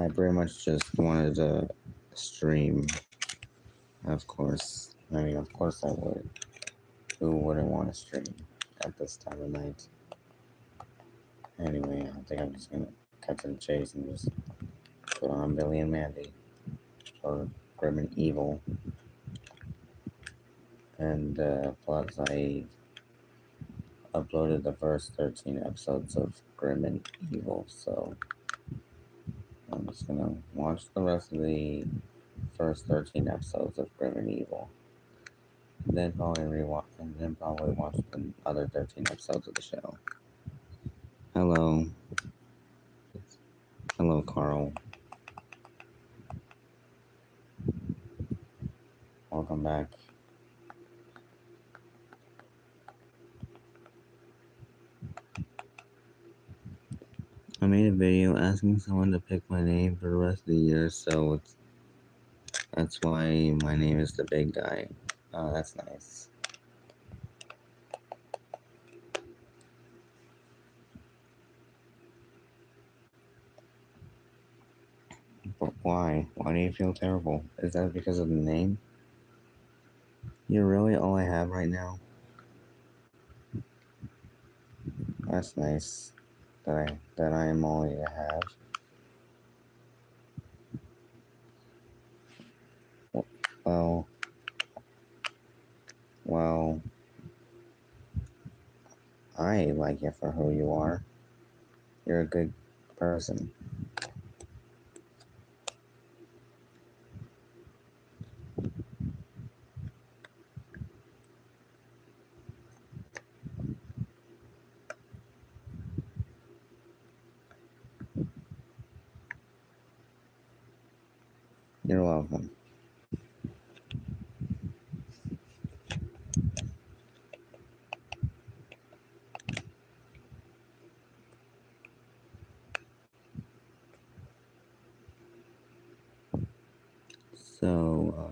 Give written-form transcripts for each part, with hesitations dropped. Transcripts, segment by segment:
I pretty much just wanted to stream, of course. Of course I would. Who wouldn't want to stream at this time of night? Anyway, I think I'm just gonna cut to the chase and just put on Billy and Mandy, or Grim and Evil. And plus, I uploaded the first 13 episodes of Grim and Evil, so I'm just gonna watch the rest of the first 13 episodes of Grim and Evil. Then probably watch the other 13 episodes of the show. Hello. Hello, Carl. Welcome back. I made a video asking someone to pick my name for the rest of the year, so that's why my name is the big guy. Oh, that's nice. But why? Why do you feel terrible? Is that because of the name? You're really all I have right now? That's nice. That I am all you have. Well, I like you for who you are. You're a good person. You're welcome. So,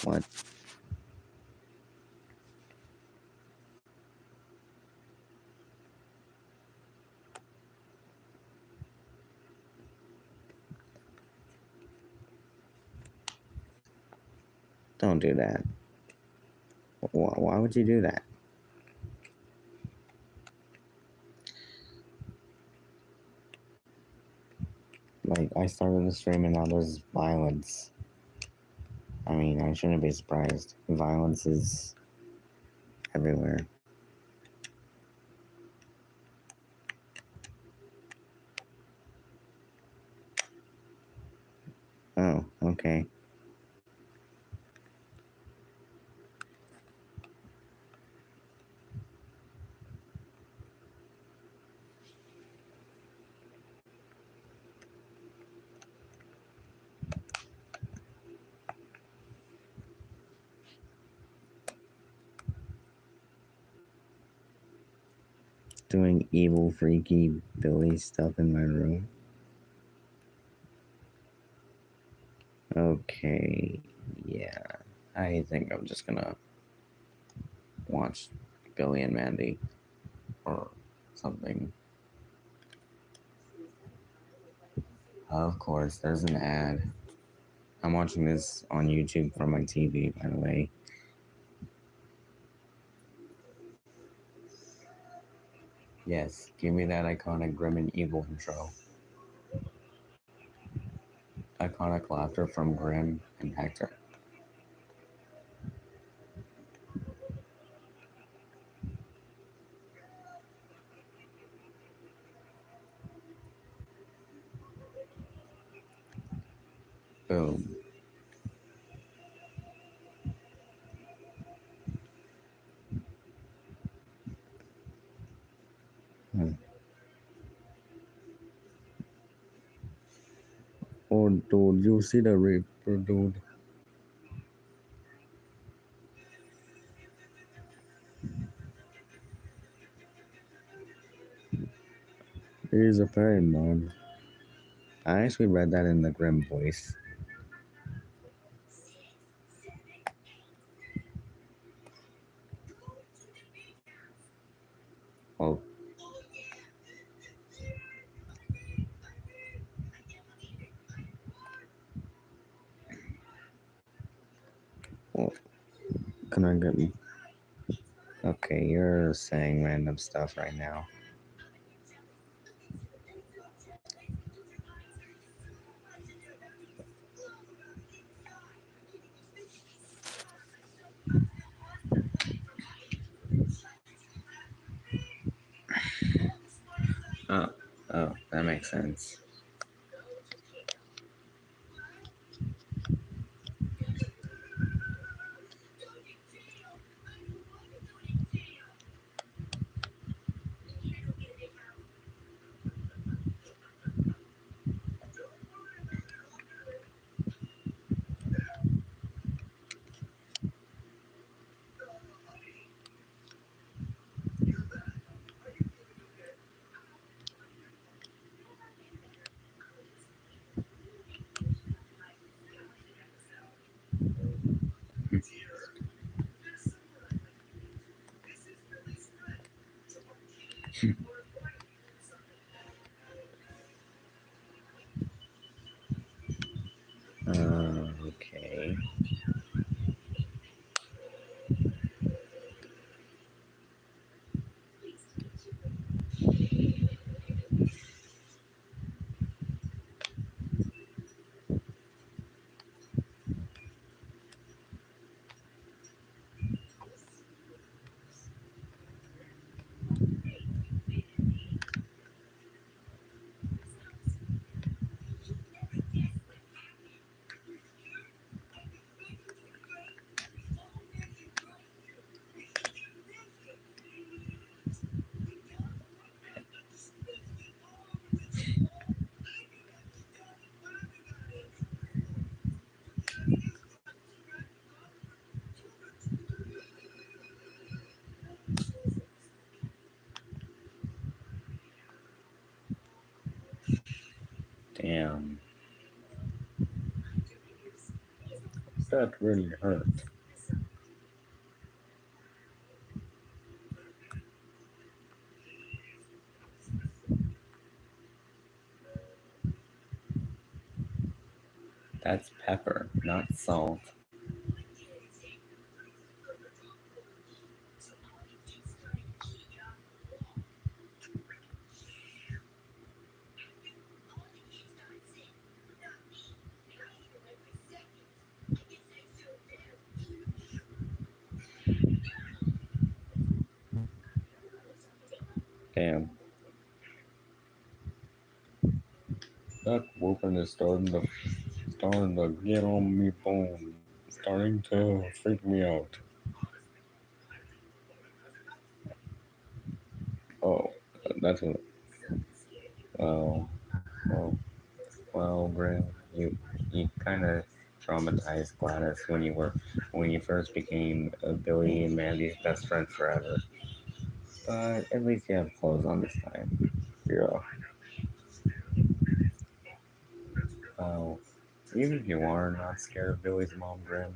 what? Don't do that. Why would you do that? Like, I started the stream and now there's violence. I shouldn't be surprised. Violence is everywhere. Oh, okay. Doing evil, freaky Billy stuff in my room. Okay, yeah. I think I'm just gonna watch Billy and Mandy or something. Of course, there's an ad. I'm watching this on YouTube from my TV, by the way. Yes, give me that iconic Grim and Evil intro. Iconic laughter from Grim and Hector. Boom. Oh, dude, you see the Reaper, dude? He's a pain, man. I actually read that in the Grim voice. Oh. Well, can I get? Okay, you're saying random stuff right now. Oh, oh, that makes sense. Okay. Damn, that really hurt. That's pepper, not salt. Damn, that whooping is starting to get on me bone, starting to freak me out. Oh, that's what. Well, well, well, Grim, you kind of traumatized Gladys when you first became Billy and Mandy's best friend forever. But at least you have clothes on this time. Yeah. Well, even if you are not scared of Billy's mom, Grim,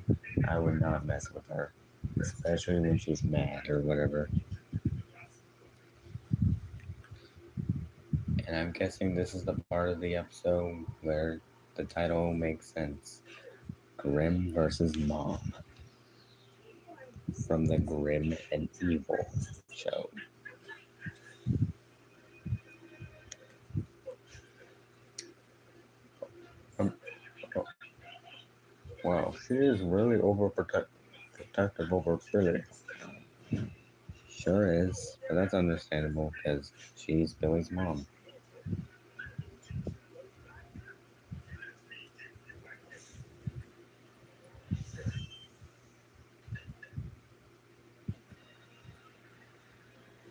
I would not mess with her, especially when she's mad or whatever. And I'm guessing this is the part of the episode where the title makes sense. Grim versus Mom from the Grim and Evil show. Um, oh, wow, she is really protective over Billy. Sure is, but that's understandable because she's Billy's mom.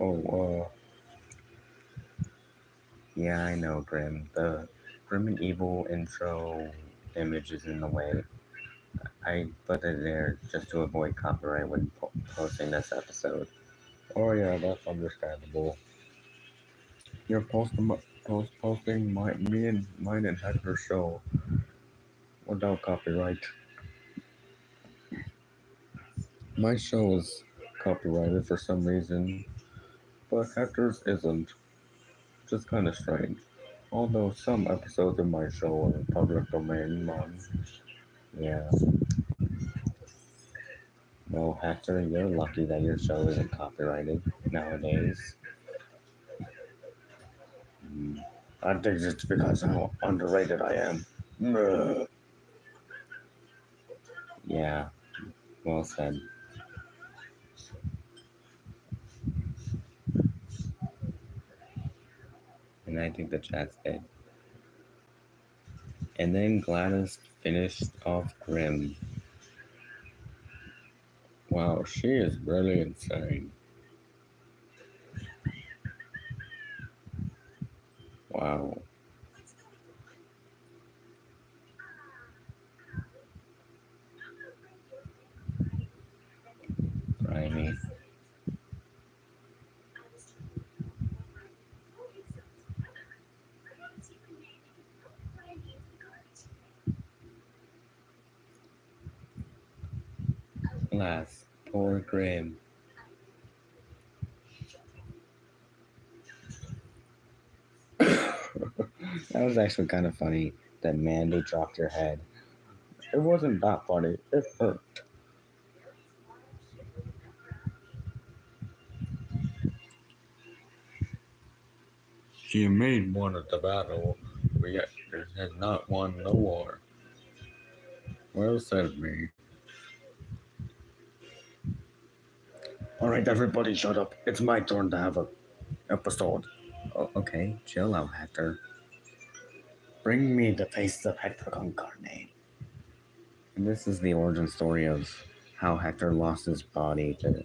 Oh, yeah, I know, Grim. The Grim and Evil intro image is in the way. I put it there just to avoid copyright when posting this episode. Oh yeah, that's understandable. You're posting mine and Hector's show without copyright. My show is copyrighted for some reason, but Hector's isn't. Just kind of strange. Although some episodes of my show are public domain, mine. Yeah. Well, Hector, you're lucky that your show isn't copyrighted nowadays. Mm, I think it's because how underrated I am. Yeah, well said. And I think the chat's dead. And then Gladys finished off Grim. Wow, she is really insane. Wow, grimy. Alas, poor Grim. That was actually kind of funny that Mandy dropped her head. It wasn't that funny. It hurt. She made one at the battle, but yet has not won the war. Well said, me. All right, everybody, shut up. It's my turn to have a episode. Oh, okay, chill out, Hector. Bring me the face of Hector con carne. And this is the origin story of how Hector lost his body to,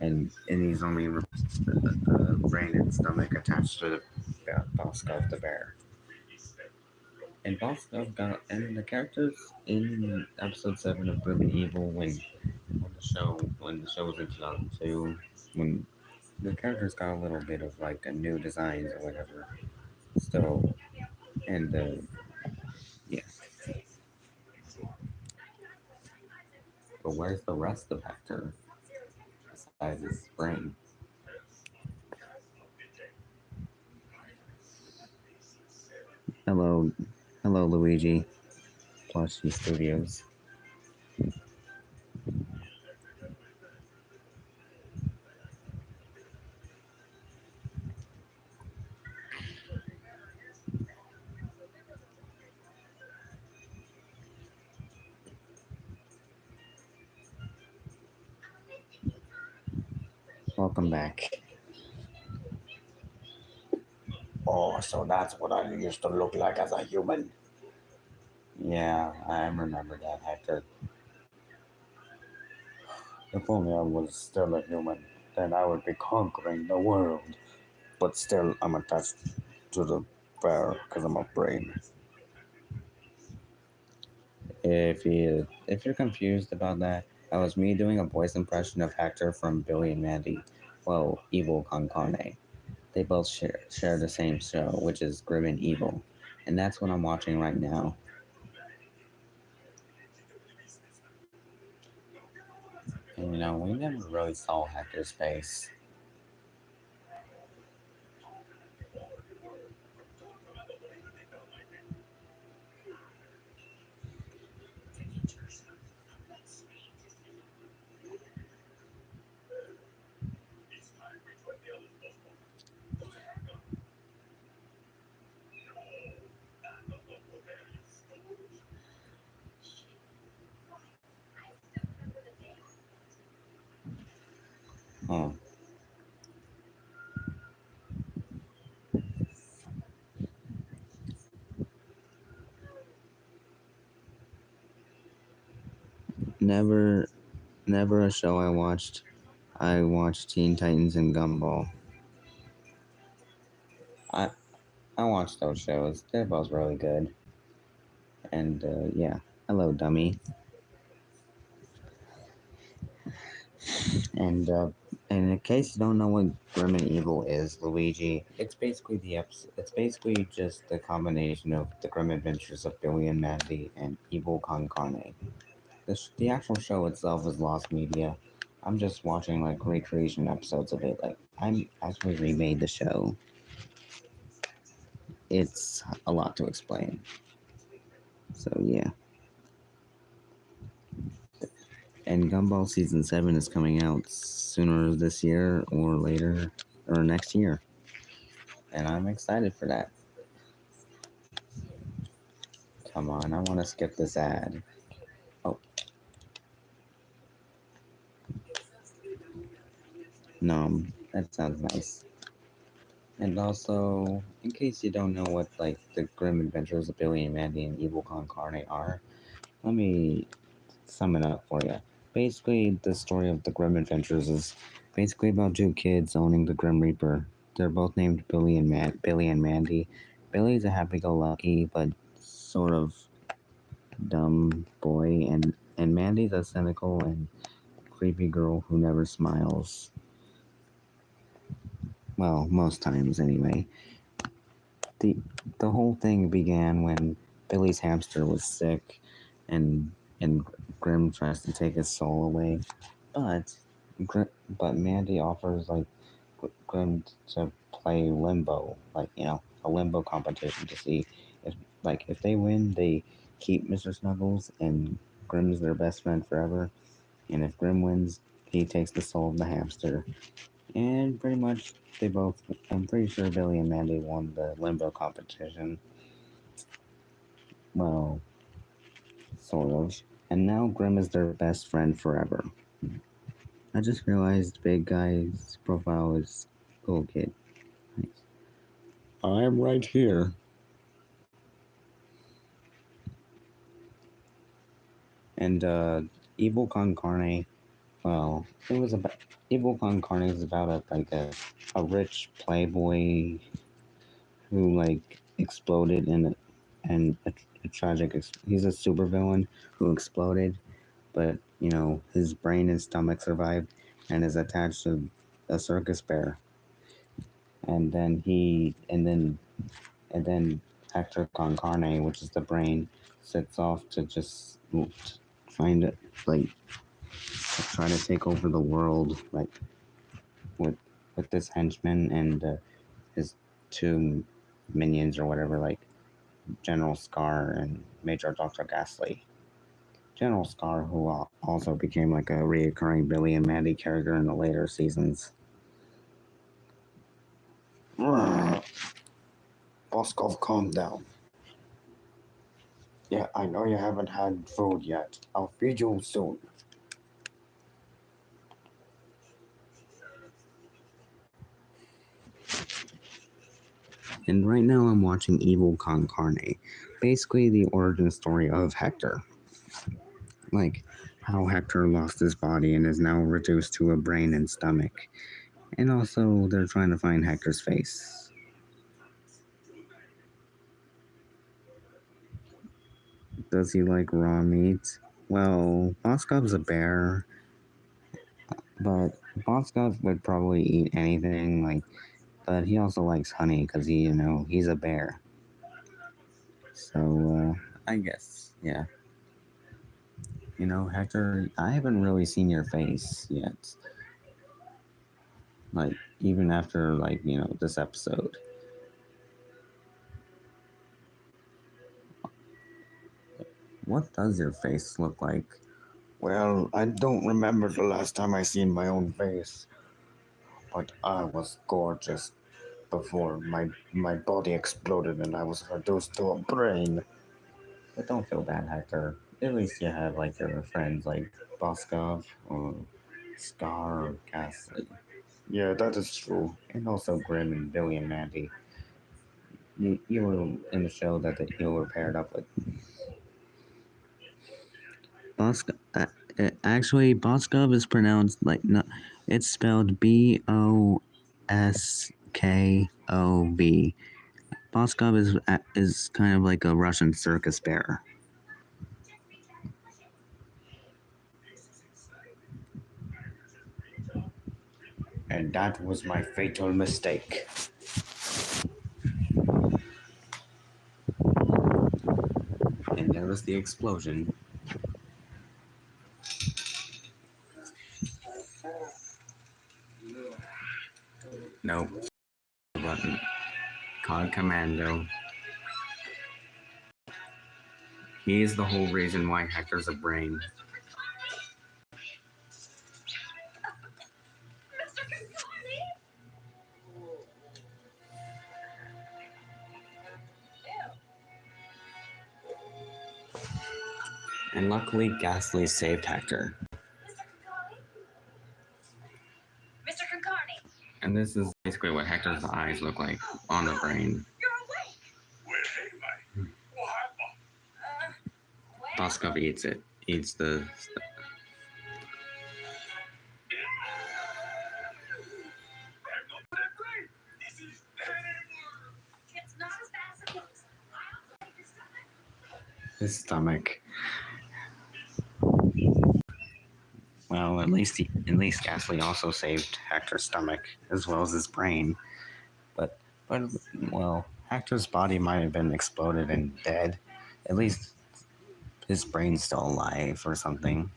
and he's only brain and stomach attached to the Bosco the bear. And Bosco got and the characters in episode 7 of Good and Evil when the show was in 2002 when the characters got a little bit of like a new designs or whatever. So and yeah, but where's the rest of Hector besides his brain? Hello, hello, Luigi. Plushy Studios. Welcome back. Oh, so that's what I used to look like as a human. Yeah, I remember that, Hector. If only I was still a human, then I would be conquering the world. But still, I'm attached to the bear because I'm a brain. If you're confused about that, that was me doing a voice impression of Hector from Billy and Mandy. Well, Evil Con Carne. They both share the same show, which is Grim and Evil, and that's what I'm watching right now. And we never really saw Hector's face. Huh. Never, never a show I watched. I watched Teen Titans and Gumball. I I watched those shows. They're both really good. And yeah, hello, dummy. And in case you don't know what Grim and Evil is, Luigi, It's basically just the combination of the Grim Adventures of Billy and Mandy and Evil Con Carne. The actual show itself is lost media. I'm just watching like recreation episodes of it. Like I'm actually remade the show. It's a lot to explain. So yeah, And Gumball Season 7 is coming out sooner this year or later or next year. And I'm excited for that. Come on, I want to skip this ad. Oh. No, that sounds nice. And also, in case you don't know what like the Grim Adventures of Billy and Mandy and Evil Con Carne are, let me sum it up for you. Basically, the story of the Grim Adventures is basically about two kids owning the Grim Reaper. They're both named Billy and Mandy. Billy's a happy-go-lucky but sort of dumb boy, and Mandy's a cynical and creepy girl who never smiles. Well, most times anyway. The the whole thing began when Billy's hamster was sick, and and Grim tries to take his soul away, but but Mandy offers like Grim to play limbo, like a limbo competition to see if they win they keep Mr. Snuggles and Grim's their best friend forever, and if Grim wins he takes the soul of the hamster. And pretty much they both, I'm pretty sure Billy and Mandy won the limbo competition. Well, sort of. And now Grim is their best friend forever. I just realized Big Guy's profile is cool kid. Nice. I'm right here. And Evil Con Carne, well, it was about Evil Con Carne is about a rich playboy who like exploded and a tragic. He's a supervillain who exploded, but his brain and stomach survived and is attached to a circus bear. And then Hector Con Carne, which is the brain, sets off to just find it like try to take over the world like with this henchman and his two minions or whatever, like General Scar and Major Dr. Ghastly. General Scar, who also became like a reoccurring Billy and Mandy character in the later seasons. Boskov, calm down. Yeah, I know you haven't had food yet. I'll feed you soon. And right now I'm watching Evil Con Carne. Basically the origin story of Hector. Like how Hector lost his body and is now reduced to a brain and stomach. And also they're trying to find Hector's face. Does he like raw meat? Well, Boscov's a bear, but Boscov would probably eat anything, but he also likes honey because he's a bear. So, I guess, yeah. Hector, I haven't really seen your face yet. Like, even after, this episode. What does your face look like? Well, I don't remember the last time I seen my own face, but I was gorgeous before my body exploded and I was reduced to a brain. But don't feel bad, Hector. At least you have your friends like Boskov or Scar or Ghastly. Yeah, that is true. And also Grim and Billy and Mandy. You were in the show that you were paired up with. Actually, Boskov is pronounced no, it's spelled Boskov. Boskov is kind of like a Russian circus bear. And that was my fatal mistake. And there was the explosion. Nope. Button. Cog Commando. He is the whole reason why Hector's a brain. And luckily, Ghastly saved Hector. Mr. Concarney! And this is basically what Hector's eyes look like on the brain. You're awake! Where am I? What? Boskov eats it. Eats the... It's not as bad as it looks. His stomach. Well, at least Ghastly also saved Hector's stomach as well as his brain. But well, Hector's body might have been exploded and dead. At least his brain's still alive or something.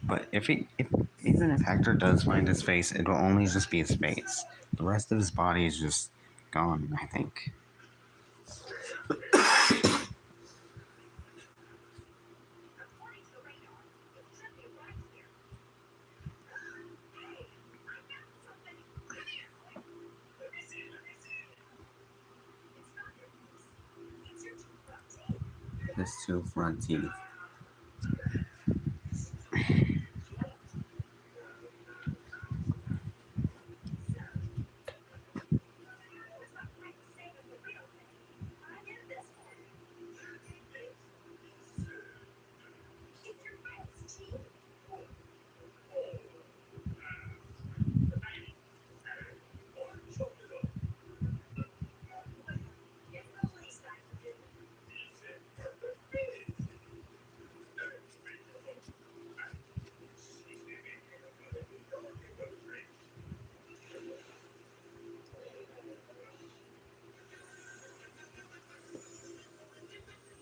But if even if Hector does find his face, it will only just be his face. The rest of his body is just gone, I think. His two front teeth.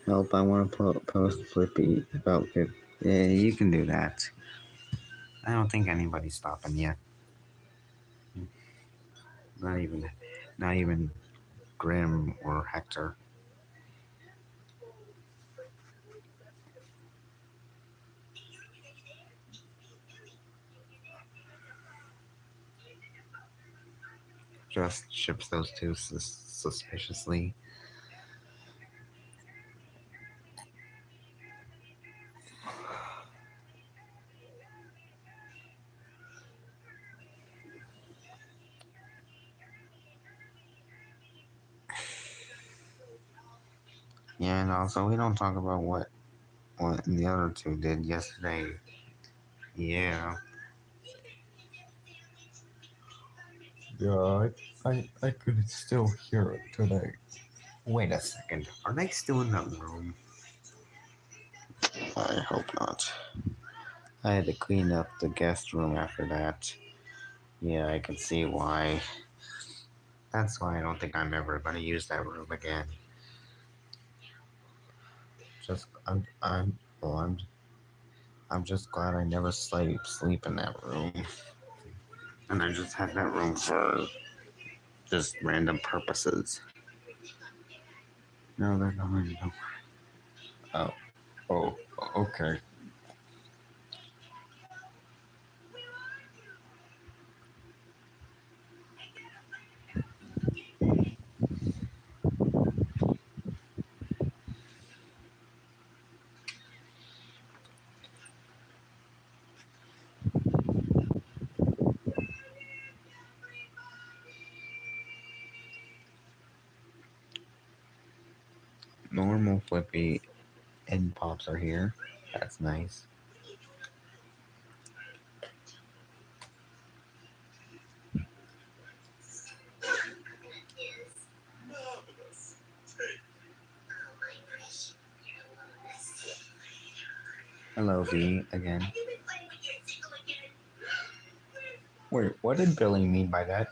Help, I want to post Flippy about it. Yeah, you can do that. I don't think anybody's stopping you. Not even Grim or Hector. Just ships those two suspiciously. Yeah, and also we don't talk about what the other two did yesterday. Yeah. Yeah, I could still hear it today. Wait a second. Are they still in that room? I hope not. I had to clean up the guest room after that. Yeah, I can see why. That's why I don't think I'm ever going to use that room again. Just I'm just glad I never sleep in that room. And I just had that room for just random purposes. No, they're not random. Oh, okay. Normal Flippy and Pops are here. That's nice. Hello, V, again. Wait, what did Billy mean by that?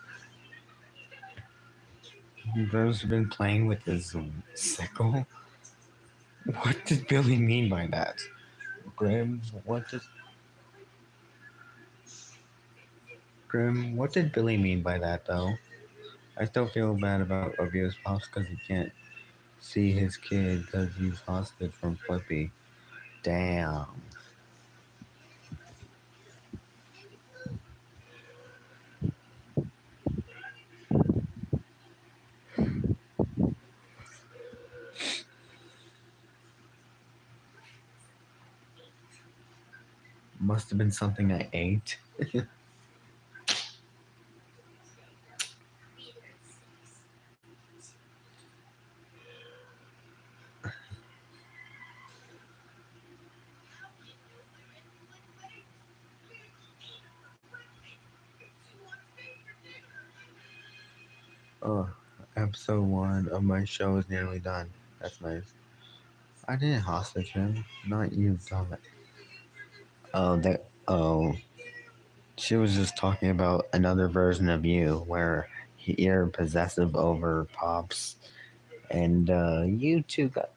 Bro's been playing with his sickle? What did Billy mean by that? Grim, what did Billy mean by that, though? I still feel bad about Abuse Pops because he can't see his kid because he's hostage from Flippy. Damn. Must have been something I ate. Oh, episode 1 of my show is nearly done. That's nice. I didn't hostage him. Not you, dumb it. Oh, that. Oh, she was just talking about another version of you where you're possessive over Pops, and you two got.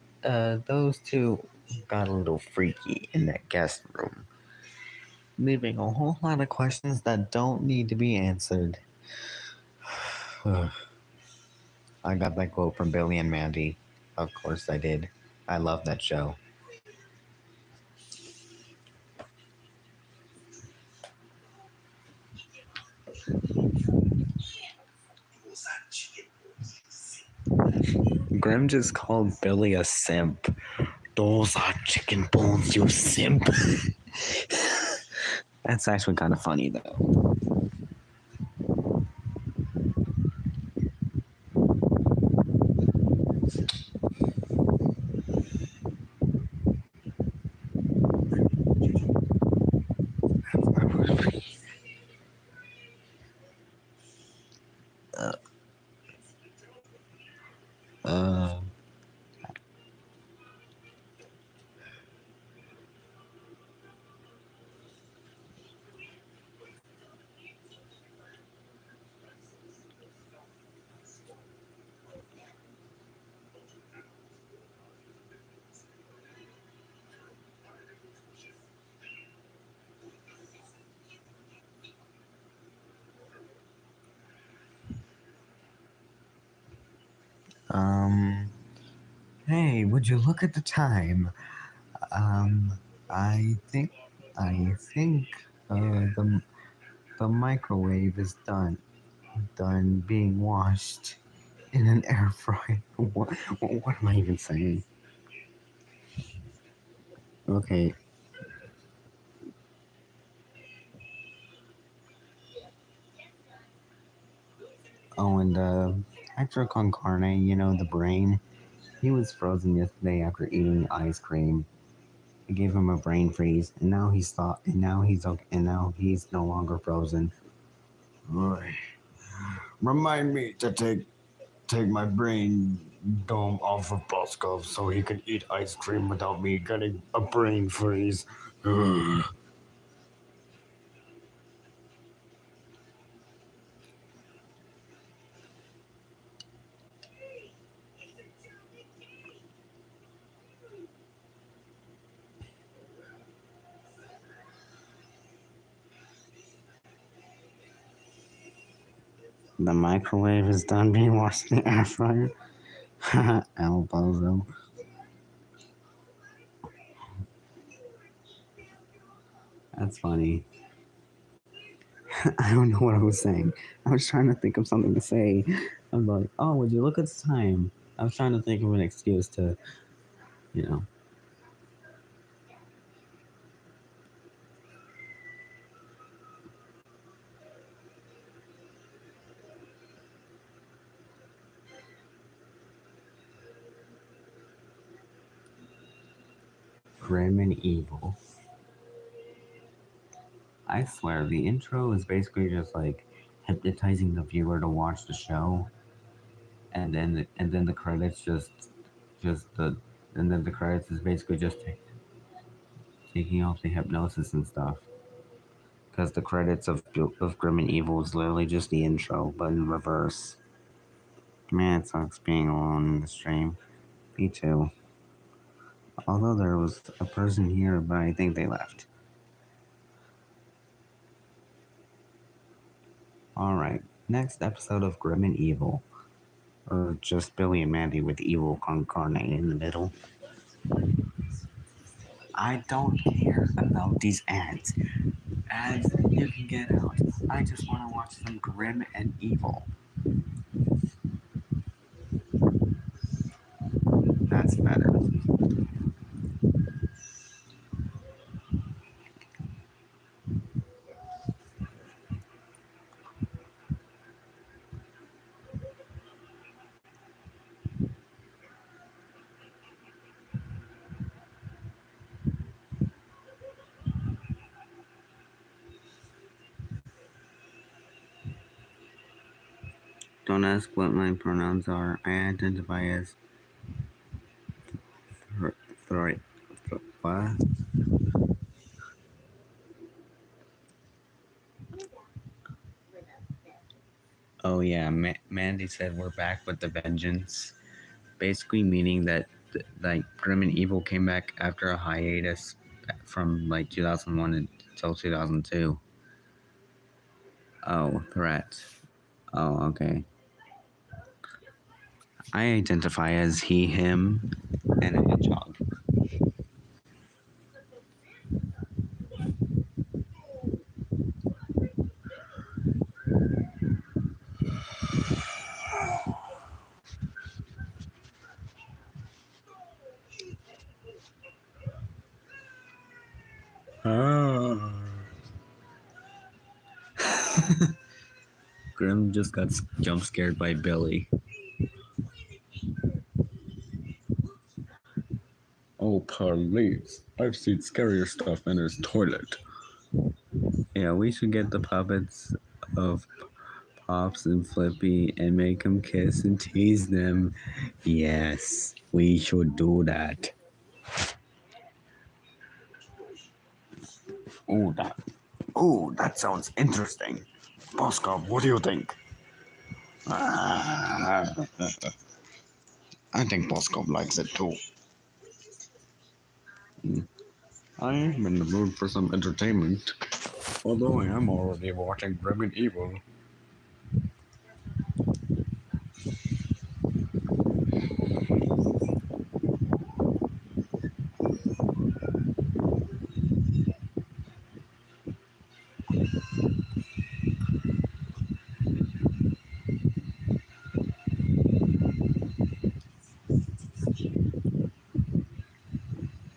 Those two got a little freaky in that guest room, leaving a whole lot of questions that don't need to be answered. I got that quote from Billy and Mandy. Of course I did. I love that show. Grim just called Billy a simp. Those are chicken bones, you simp. That's actually kind of funny, though. Uh, uh, um, hey, would you look at the time? Um, I think, I think, the microwave is done being washed in an air fryer. What am I even saying? Okay. Oh, and actor con carne, the brain. He was frozen yesterday after eating ice cream. It gave him a brain freeze, and now he's thought, and now he's okay, and now he's no longer frozen. Oy. Remind me to take my brain dome off of Boskov so he can eat ice cream without me getting a brain freeze. The microwave is done being washed in the air fryer. El Bozo. That's funny. I don't know what I was saying. I was trying to think of something to say. I'm like, oh, would you look at the time? I was trying to think of an excuse to, you know. Grim and evil. I swear, the intro is basically just like hypnotizing the viewer to watch the show, and then the credits just the and then the credits is basically just taking off the hypnosis and stuff. Because the credits of Grim and Evil is literally just the intro, but in reverse. Man, it sucks being alone in the stream. Me too. Although there was a person here, but I think they left. Alright, next episode of Grim and Evil. Or just Billy and Mandy with evil Concarne in the middle. I don't care about these ads. Ads, you can get out. I just want to watch some grim and evil. That's better. Don't ask what my pronouns are. I identify as thr- what? Oh yeah, Mandy said we're back with the vengeance. Basically meaning that like Grim and Evil came back after a hiatus from like 2001 until 2002. Oh, threat. Oh, okay. I identify as he, him, and a hedgehog. Ah. Grim just got jump scared by Billy. Oh, police. I've seen scarier stuff in his toilet. Yeah, we should get the puppets of Pops and Flippy and make them kiss and tease them. Yes, we should do that. Oh, that. Oh, that sounds interesting. Bosco, what do you think? Ah, I think Bosco likes it too. I'm in the mood for some entertainment. Although I am already watching Grim and Evil.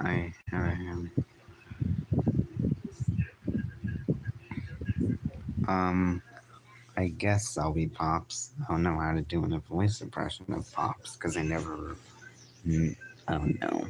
I um I guess I'll be Pops. I don't know how to do a voice impression of Pops because I never. Mm, I don't know.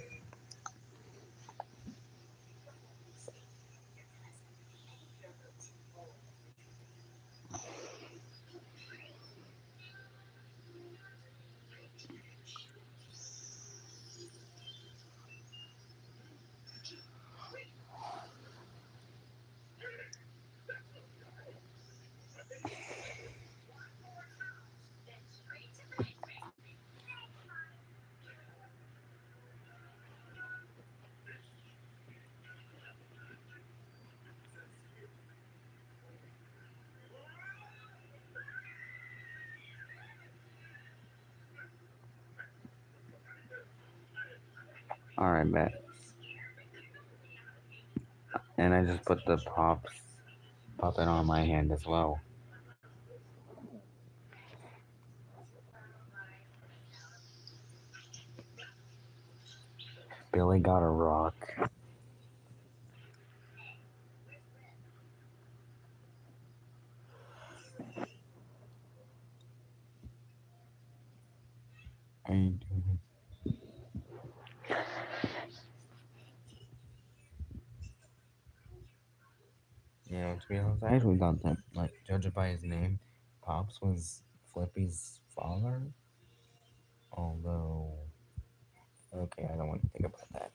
All right, bet. And I just put the Pops puppet on my hand as well. Billy got a rock. And to be honest, I actually thought that, like, judging by his name, Pops was Flippy's father. Although, okay, I don't want to think about that.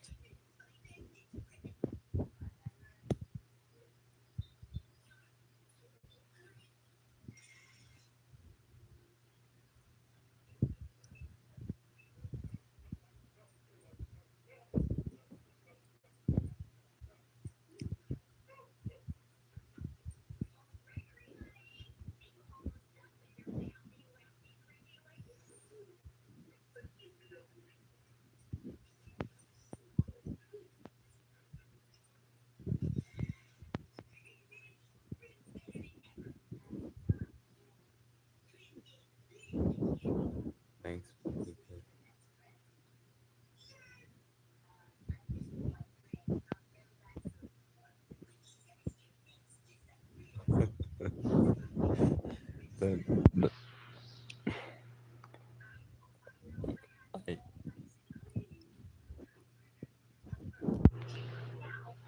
the like,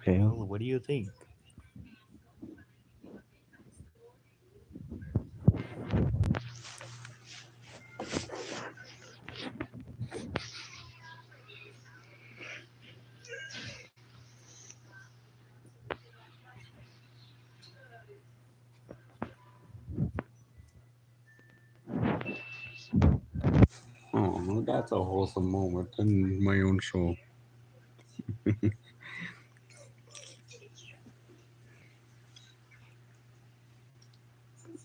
hell, what do you think? Oh, that's a wholesome moment in my own show. Since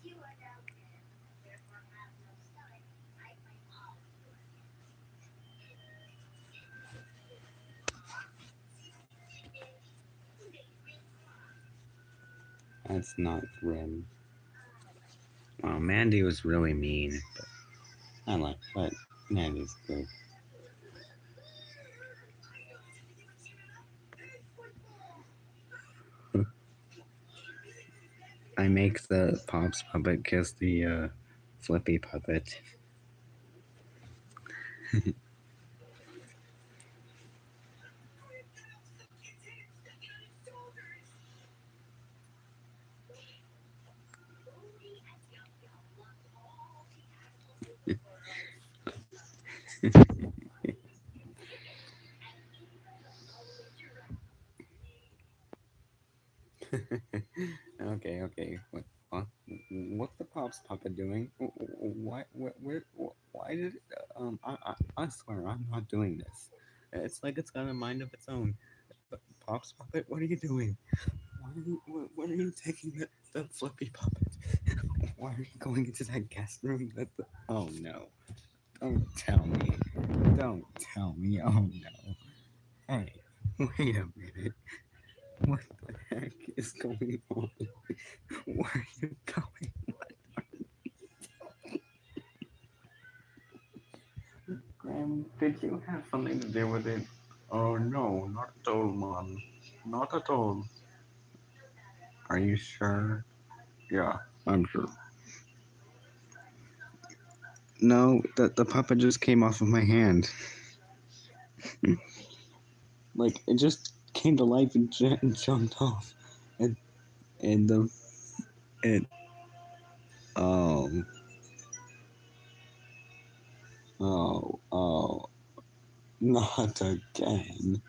you are down there, and therefore have no stomach, I claim all of yours. That's not grim. Well, Mandy was really mean, but but Mandy's good. I make the Pops puppet kiss the Flippy puppet. Okay. What's the Pops puppet doing? Why? Why did? I swear, I'm not doing this. It's like it's got a mind of its own. Pops puppet, what are you doing? What are you taking the Flippy puppet? Why are you going into that guest room? Oh no! Don't tell me! Don't tell me! Oh no! Hey, wait a minute! What the heck is going on? Where are you going? Graham, did you have something to do with it? Oh no, not at all, Mom. Not at all. Are you sure? Yeah, I'm sure. No, the puppet just came off of my hand. Like it just came to life and, and jumped off. And and the it oh oh not again.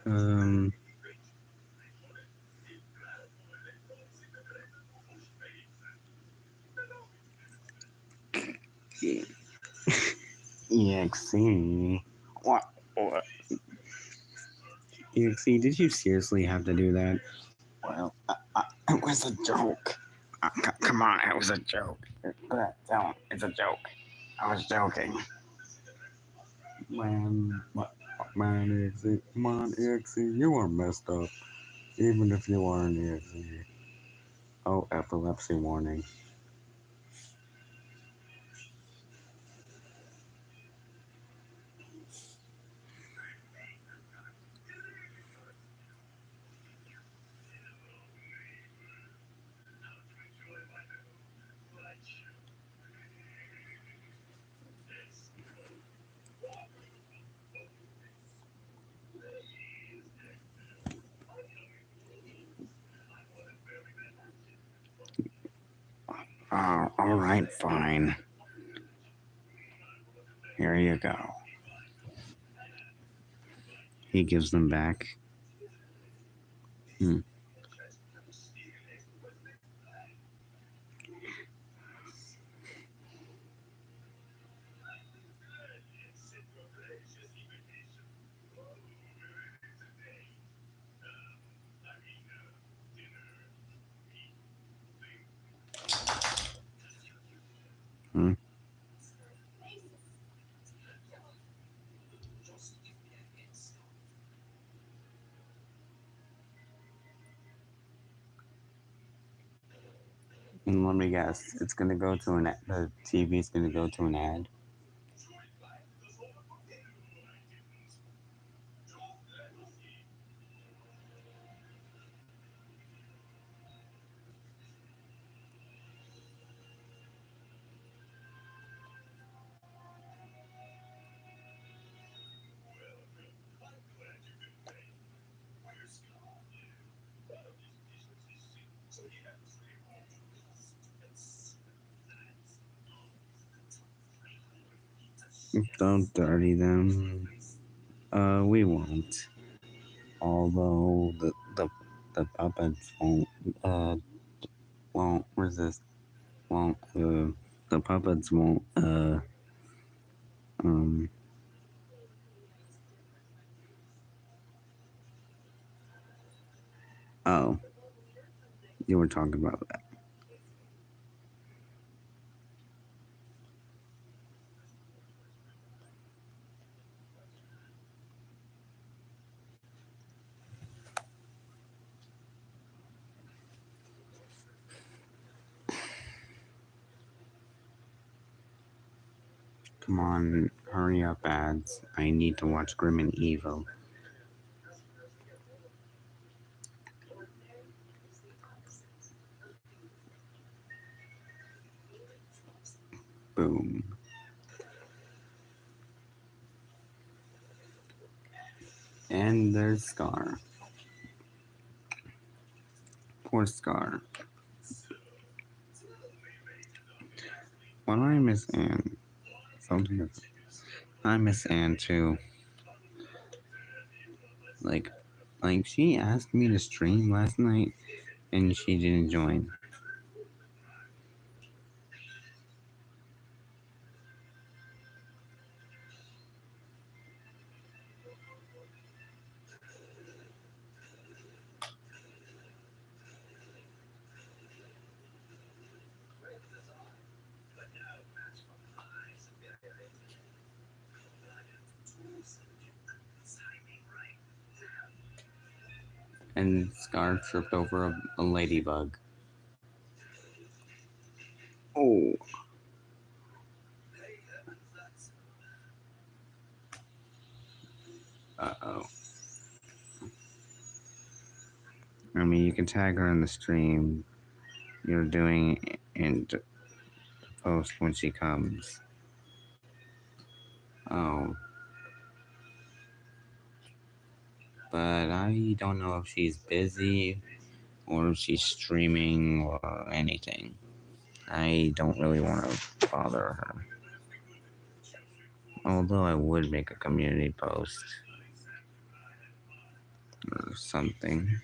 Um EXE. What? EXE, did you seriously have to do that? Well, it was a joke. Come on, it was a joke. Don't. It's a joke. I was joking. Man, EXE. Come on, EXE. You are messed up. Even if you are an EXE. Oh, epilepsy warning. Oh, alright, fine. Here you go. He gives them back. Hmm. Hmm. And let me guess, it's gonna go to the TV's gonna go to an ad. Don't dirty them. We won't. Although the puppets uh won't resist. Won't the puppets won't um oh, you were talking about that. Come on, hurry up, ads. I need to watch Grim and Evil. Boom. And there's Scar. Poor Scar. Well, I miss Anne. Something. I miss Anne too. Like, like she asked me to stream last night, and she didn't join. And Scar tripped over a ladybug. Oh. Uh-oh. I mean, you can tag her in the stream. You're doing and post when she comes. Oh. But I don't know if she's busy or if she's streaming or anything. I don't really want to bother her. Although I would make a community post or something.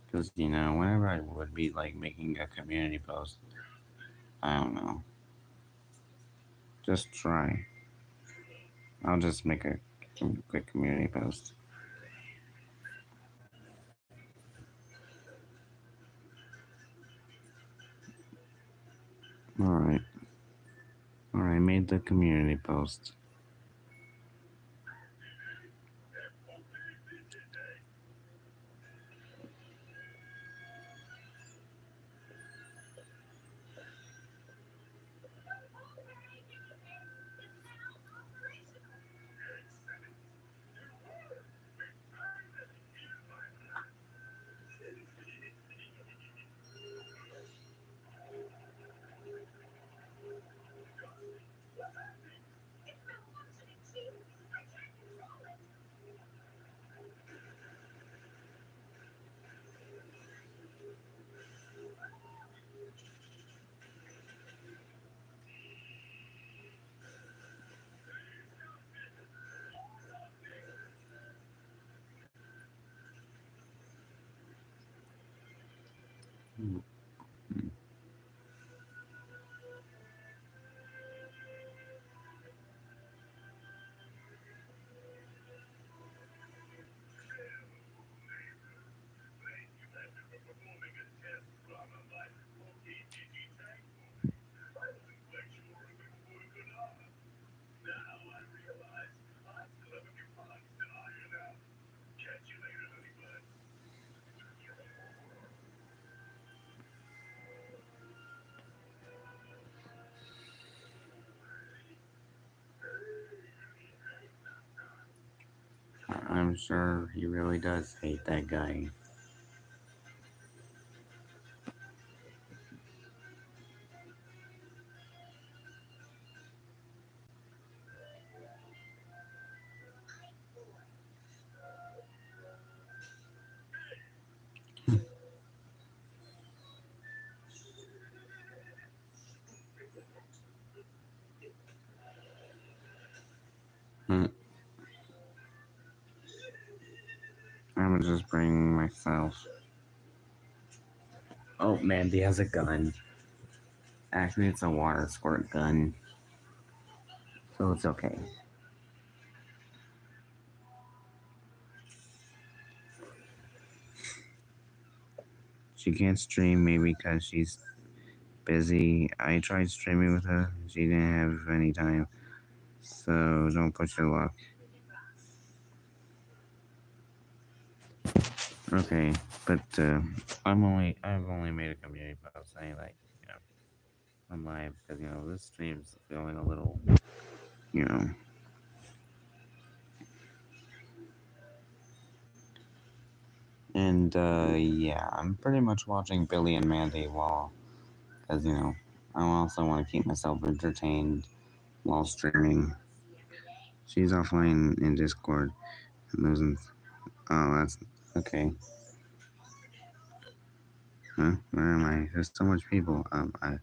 Because, whenever I would be like making a community post, I don't know. Just try. I'll just make a quick community post. Alright. Alright, made the community post. I'm sure he really does hate that guy. Hmm, I'm just bring myself. Oh, Mandy has a gun. Actually, it's a water squirt gun, so it's okay. She can't stream maybe because she's busy. I tried streaming with her. She didn't have any time. So don't push your luck. Okay, but I've only made a community post saying like, I'm live because this stream's going a little, you know, and yeah, I'm pretty much watching Billy and Mandy while, because I also want to keep myself entertained while streaming. She's offline in Discord. Losing. Oh, that's okay. Huh? Where am I? There's so much people. I.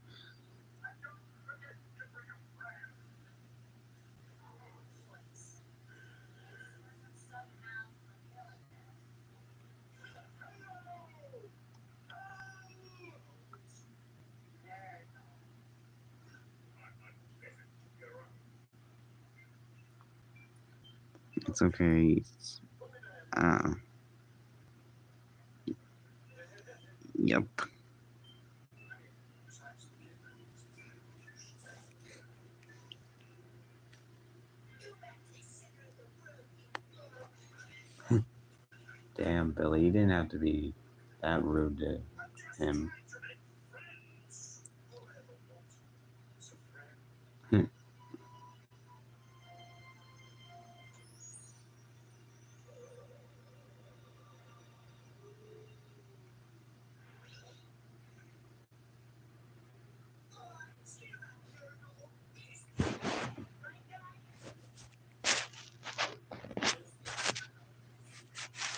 It's okay. Uh, yep. Damn, Billy, you didn't have to be that rude to him.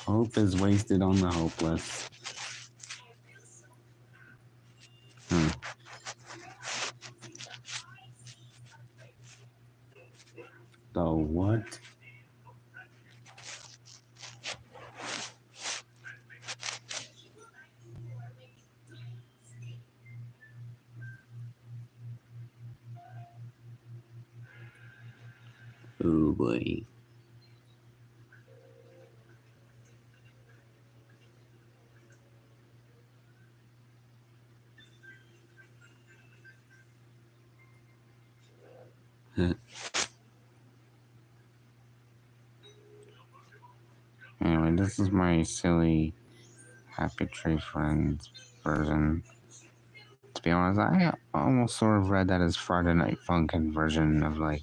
Hope is wasted on the hopeless. Hmm. The what? Oh boy. Anyway, this is my silly Happy Tree Friends version. To be honest, I almost sort of read that as Friday Night Funkin' version of like,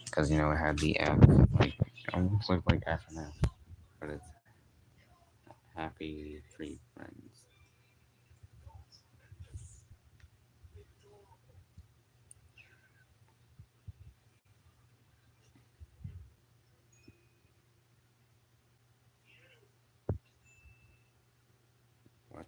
because it had the F, like it almost looked like F and F, but it's Happy Tree Friends. What?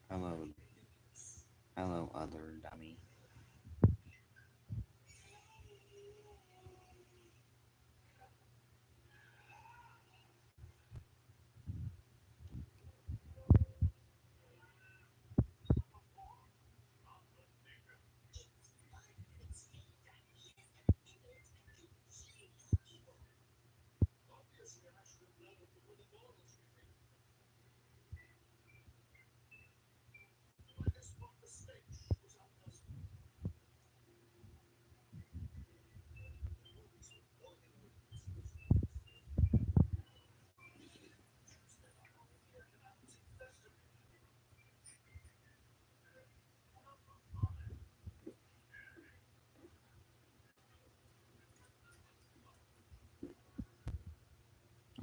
Hello, hello, other dummy.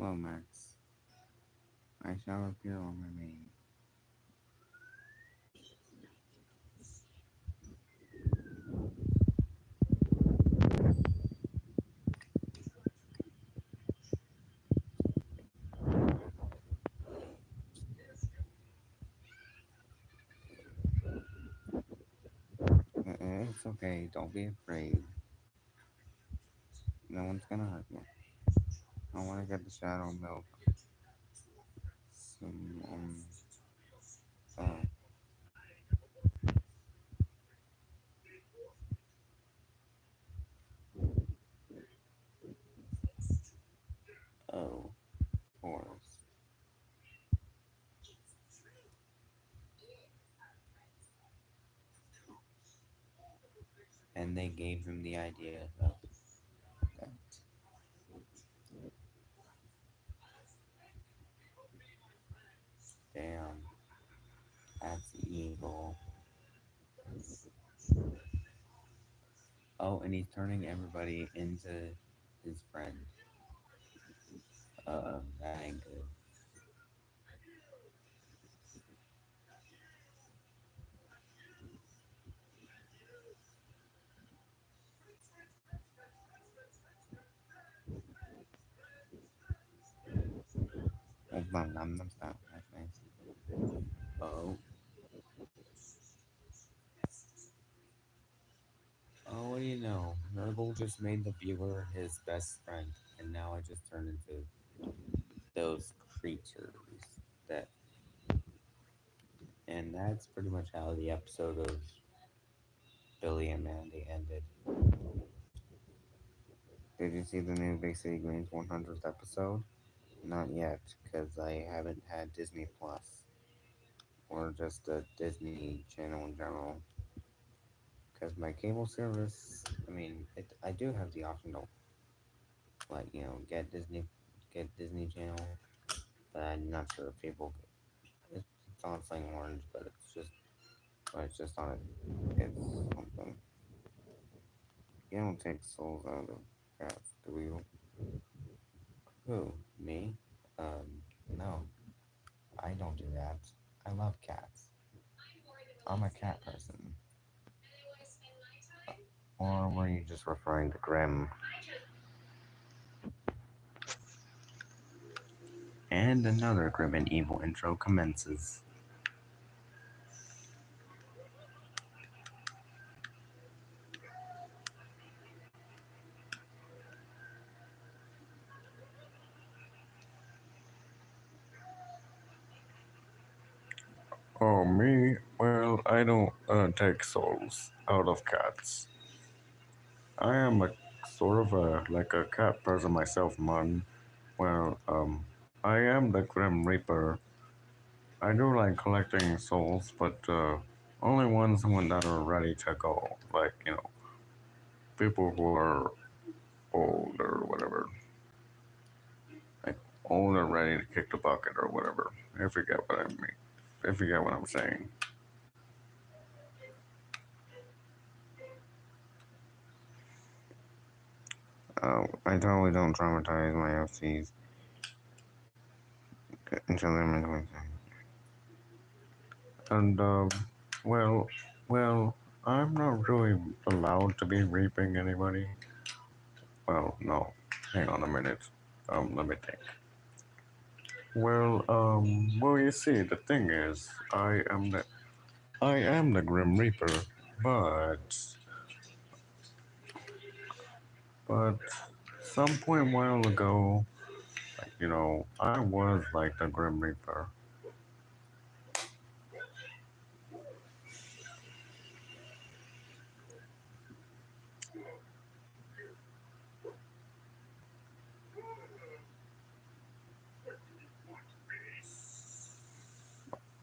Hello, Max. I shall appear on my main. It's okay. Don't be afraid. No one's gonna hurt you. I want to get the shadow milk. Some, oh, oh, of course. And they gave him the idea of that. Damn, that's evil. Oh, and he's turning everybody into his friend. That ain't good. Oh, nom, stop. That's nice. Oh, oh, what do you know? Nurgle just made the viewer his best friend, and now I just turned into those creatures that, and that's pretty much how the episode of Billy and Mandy ended. Did you see the new Big City Greens 100th episode? Not yet, because I haven't had Disney Plus or just a Disney channel in general. Because my cable service, I mean, I do have the option to, like, get Disney Channel, but I'm not sure if people, it's on Sling Orange, but it's just on it. It's something. You don't take souls out of cats, do you? Who? Me? No, I don't do that. I love cats. I'm a cat person. Or were you just referring to Grimm? And another grim and evil intro commences. Oh, me? Well, I don't take souls out of cats. I am a sort of a like a cat person myself, man. Well, I am the Grim Reaper. I do like collecting souls, but only ones when that are ready to go. Like, people who are old or whatever. Like, old and ready to kick the bucket or whatever. I forget what I mean. I forget what I'm saying. I totally don't traumatize my FCs until they're mentally safe. And, well, well, I'm not really allowed to be raping anybody. Well, no. Hang on a minute. Let me think. Well, you see, the thing is, I am the Grim Reaper, but, but, some point a while ago, I was like the Grim Reaper.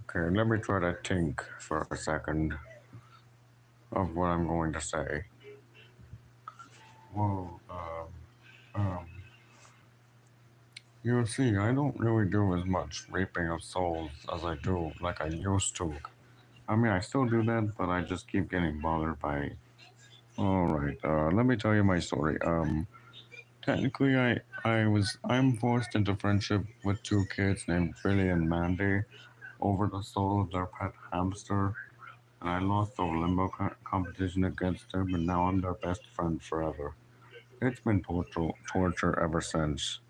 Okay, let me try to think for a second of what I'm going to say. Well, you see, I don't really do as much raping of souls as I do, like I used to. I mean, I still do that, but I just keep getting bothered by. All right, let me tell you my story. Technically, I'm forced into friendship with two kids named Billy and Mandy over the soul of their pet hamster, and I lost the limbo competition against them, and now I'm their best friend forever. It's been torture ever since.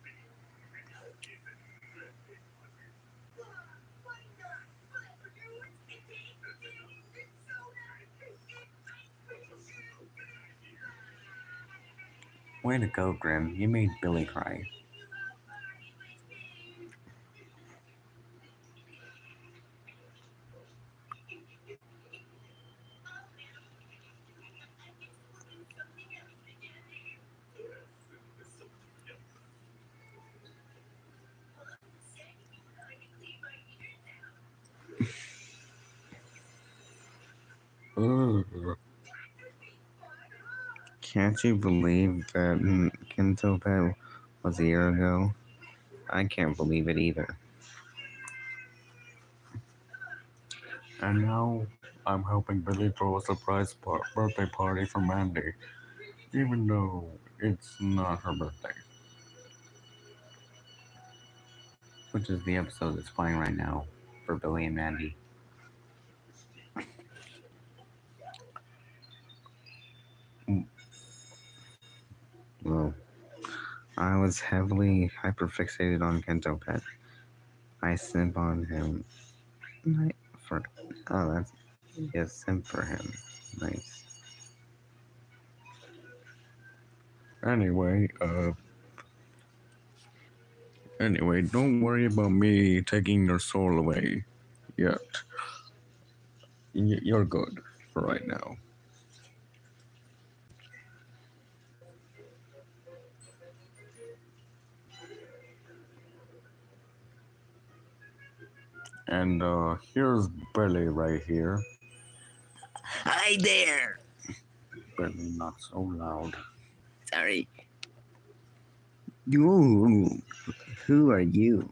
Why not? Whatever you want, it ain't the deal. It's so nice. It might please you. Way to go, Grim. You made Billy cry. Taking you out party with me. Oh no, I guess we'll do something else together. Hold on a sec. I'm going to clean my ears out. Ugh. Time to be fun, huh? Can't you believe that Kintopet was a year ago? I can't believe it either. And now I'm helping Billy throw a surprise birthday party for Mandy, even though it's not her birthday, which is the episode that's playing right now for Billy and Mandy. Mm, well, I was heavily hyperfixated on Kintopet. I simp on him. Ni- For oh, that's yes, simp for him. Nice. Anyway, don't worry about me taking your soul away yet. You're good for right now. And here's Billy right here. Hi there. Billy, not so loud. Sorry. You. Who are you?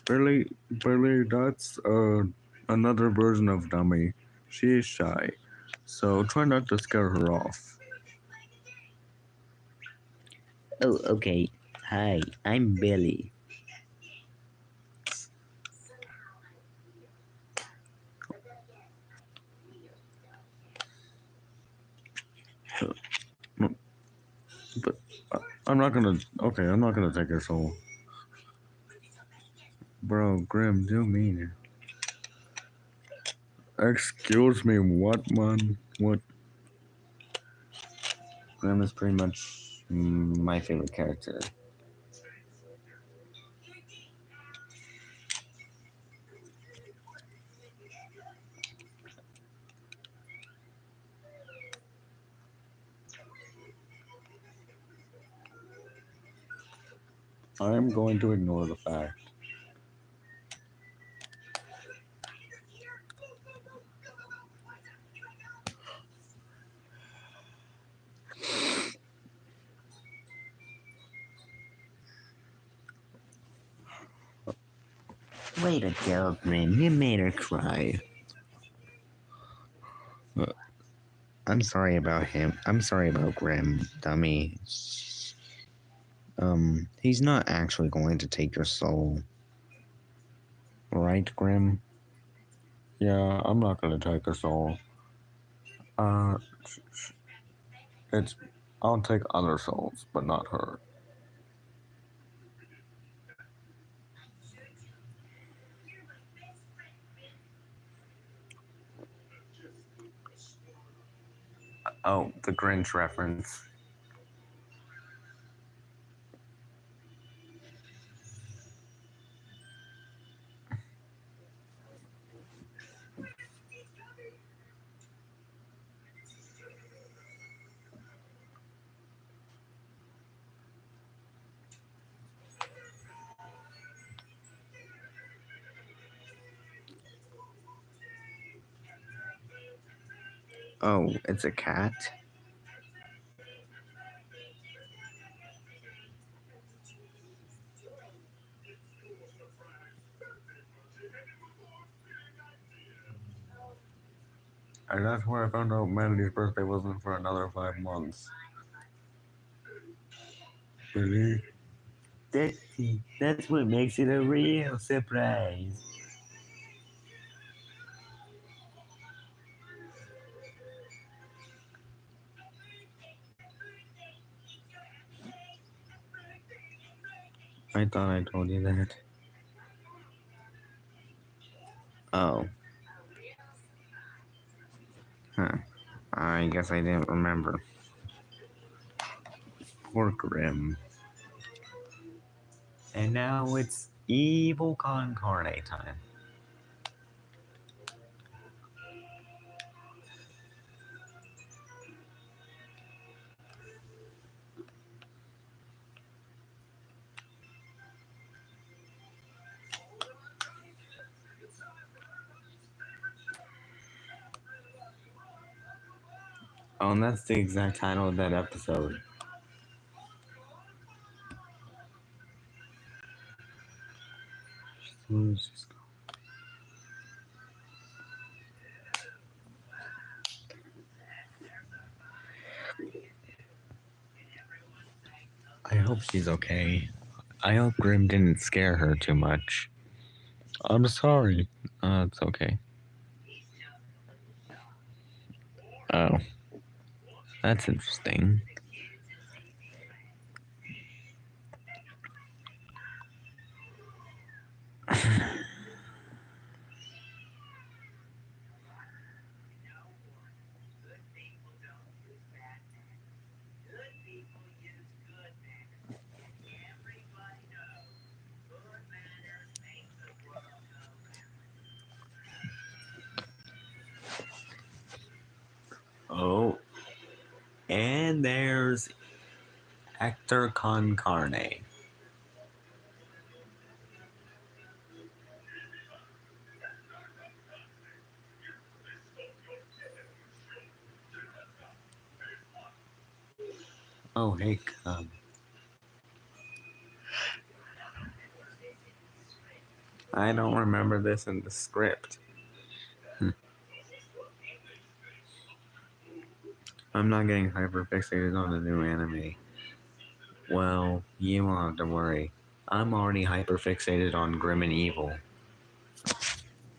Billy, that's another version of Dummy. She is shy, so try not to scare her off. Let's play the game. Oh, okay. Hi, I'm Billy. Somehow I feel that yes, I'm really dumb. But I'm not gonna. Okay, I'm not gonna take her soul. Bro, Grim, do mean it. Excuse me, what, man? What? Grim is pretty much my favorite character. I'm going to ignore the fact. Fire here. Go, go, go, go, go, go. Watch out. Here I go. Way to go, Grim. You made her cry. Uh, I'm sorry about him. I'm sorry about Grim, dummy. He's not actually going to take your soul. right, Grim? Yeah, I'm not gonna take her soul. Uh, it's. I'll take other souls, but not her. I sure do. You're my best friend, Grim. Oh, the Grinch reference. Oh, it's a cat? And that's where I found out Mandy's birthday wasn't for another 5 months. Really? That's what makes it a real surprise. I thought I told you that. Oh, huh. I guess I didn't remember. Poor Grim. And now it's evil con carne time. Oh, and that's the exact title of that episode. I hope she's okay. I hope Grim didn't scare her too much. I'm sorry. It's okay. Oh, that's interesting. Oh, and there's Hector Con Carne. Oh, hey, come. I don't remember this in the script. I'm not getting hyper fixated on the new anime. Well, you won't have to worry. I'm already hyper fixated on Grim and Evil.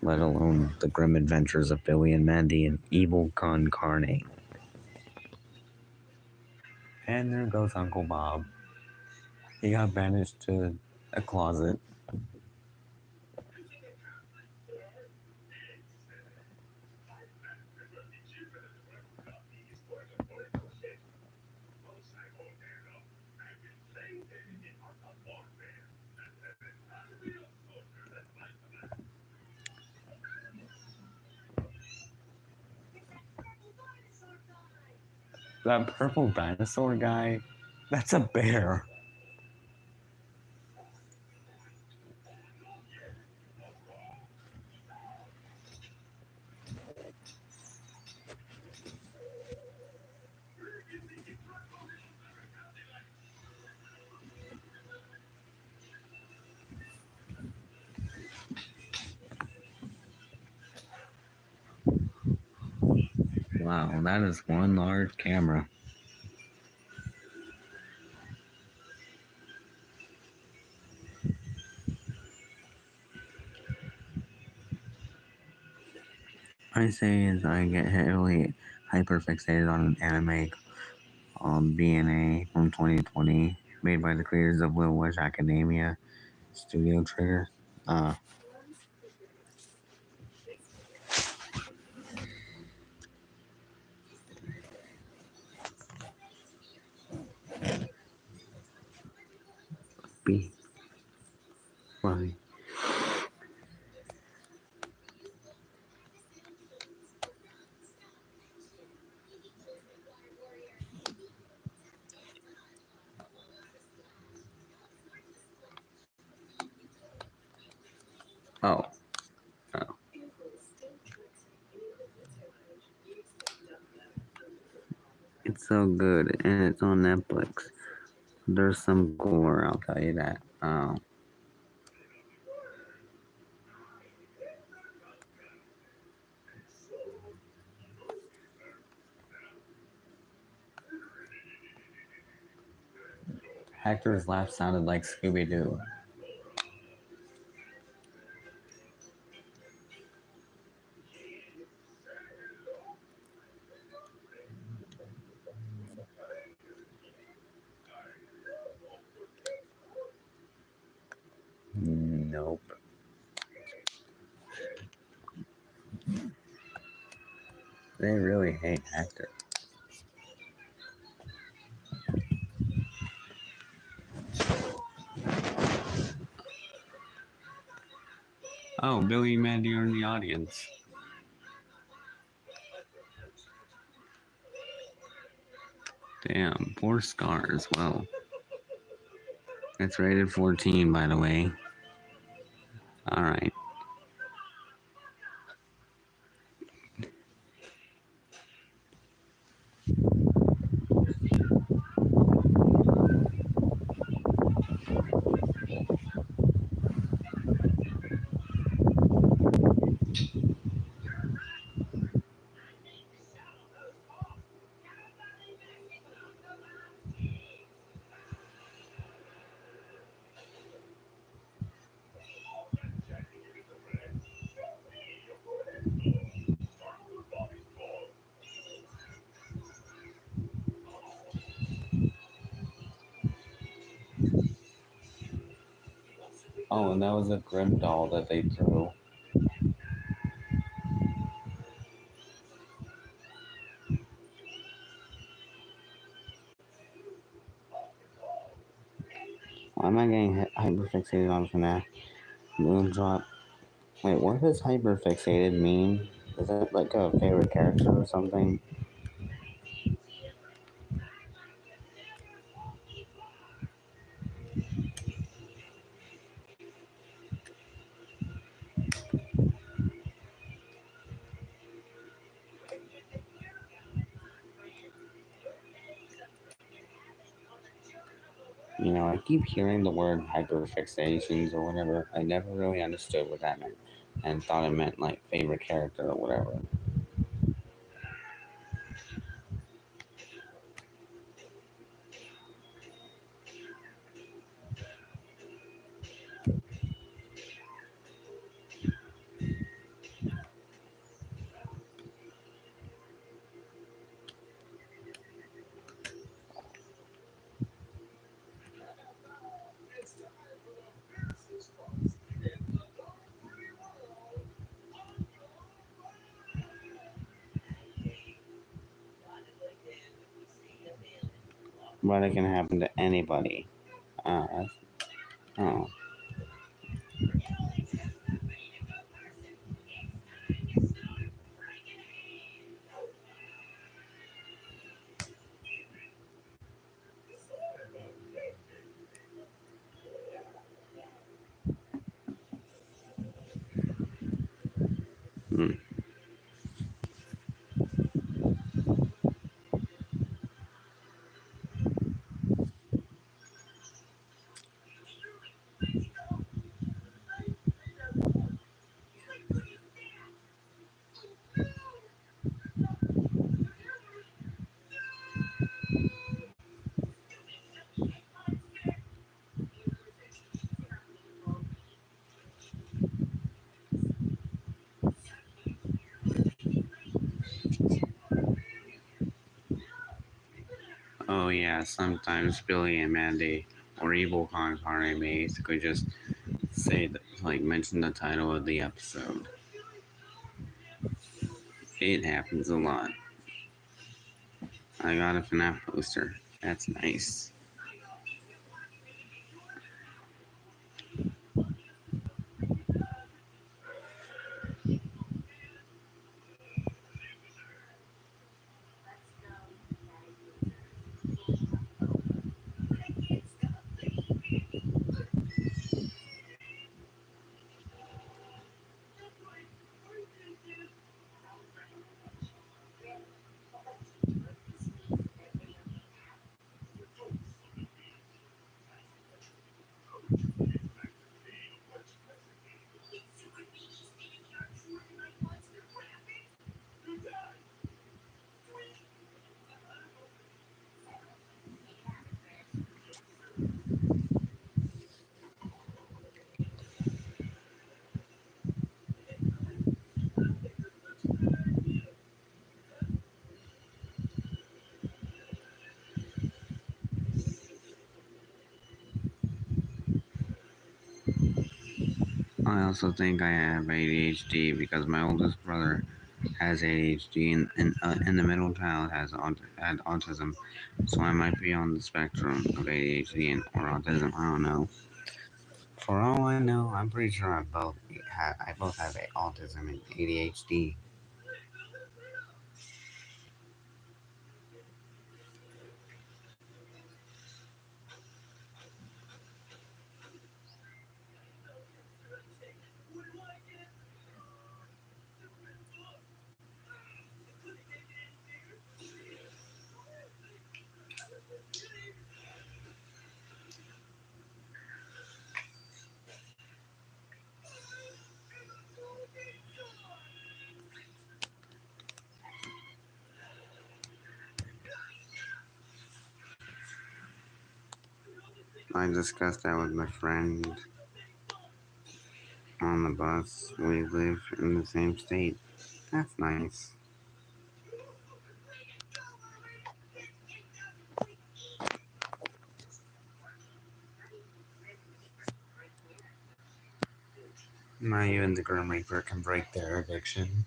Let alone the grim adventures of Billy and Mandy and Evil Con Carne. And there goes Uncle Bob. He got banished to a closet. That purple dinosaur guy, that's a bear. Wow, that is one large camera. I say is I get heavily hyper fixated on an anime BNA from 2020, made by the creators of Little Witch Academia, Studio Trigger. Uh, B. Why? Oh, oh. It's so good, and it's on Netflix. There's some gore, I'll tell you that. Hector's laugh sounded like Scooby Doo. Nope. They really hate Hector. Oh, Billy and Mandy are in the audience. Damn, poor Scar as well. It's rated 14, by the way. Alright. Oh, and that was a Grim doll that they threw. Why am I getting hyperfixated on FNAF? Moondrop. Wait, what does hyperfixated mean? Is that like a favorite character or something? You know, I keep hearing the word hyperfixations or whatever. I never really understood what that meant and thought it meant like favorite character or whatever. But it can happen to anybody. Oh. Hmm. Oh yeah, sometimes Billy and Mandy or Evil Concar basically just say that, like mention the title of the episode. It happens a lot. I got a FNAF poster. That's nice. I also think I have ADHD because my oldest brother has ADHD and the middle child had autism. So I might be on the spectrum of ADHD or autism. I don't know. For all I know, I'm pretty sure I both have autism and ADHD. I discussed that with my friend on the bus. We live in the same state. That's nice. Not even the Grim Reaper can break their addiction.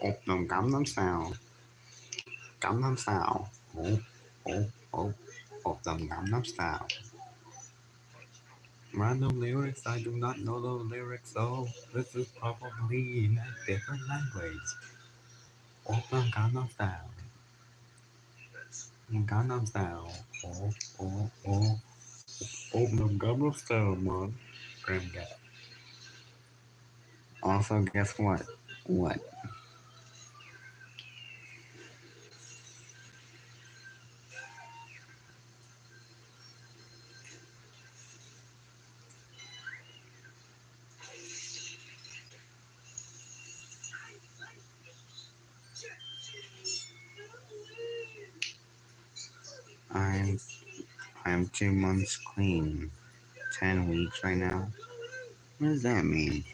Opnum Gangnam Style. Gangnam Style. Oh, oh, oh. Opnum Gangnam Style. Random lyrics, I do not know those lyrics, so this is probably in a different language. Opnum Gangnam Style. Gangnam Style. Oh, oh, oh. Opnum Gangnam Style, man. Grim Gap. Also, guess what? What? I'm I'm 2 months clean. 10 weeks right now. What does that mean?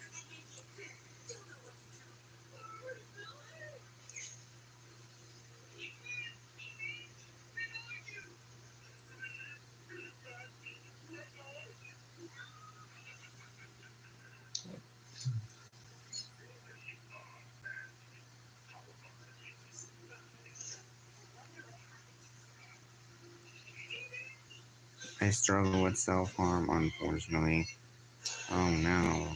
I struggle with self harm, unfortunately. Oh no.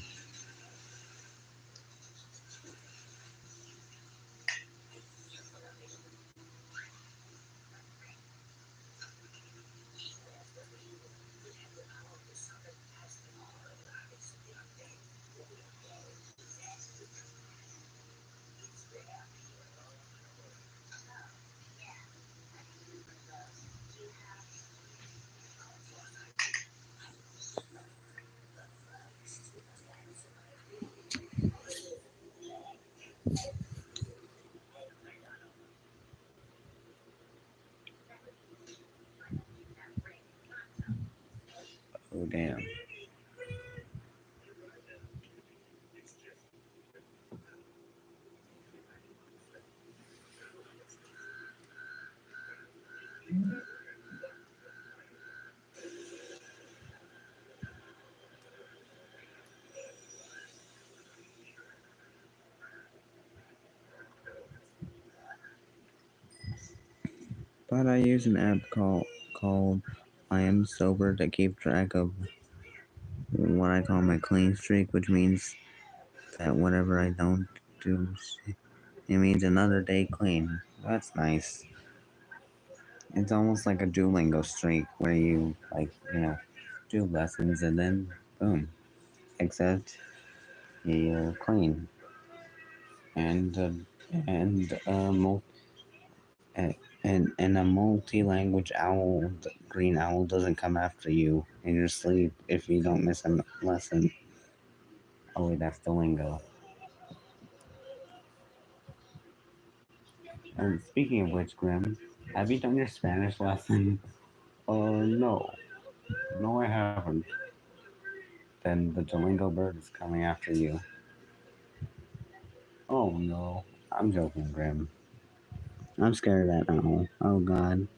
Oh damn. But I use an app called I Am Sober to keep track of what I call my clean streak, which means that whatever I don't do, it means another day clean. That's nice. It's almost like a Duolingo streak where you do lessons and then boom. Except you're clean and and and a multi-language owl, green owl, doesn't come after you in your sleep if you don't miss a lesson. Oh, wait, that's Duolingo. And speaking of which, Grim, have you done your Spanish lesson? No. No, I haven't. Then the Duolingo bird is coming after you. Oh no, I'm joking, Grim. I'm scared of that owl. Oh God,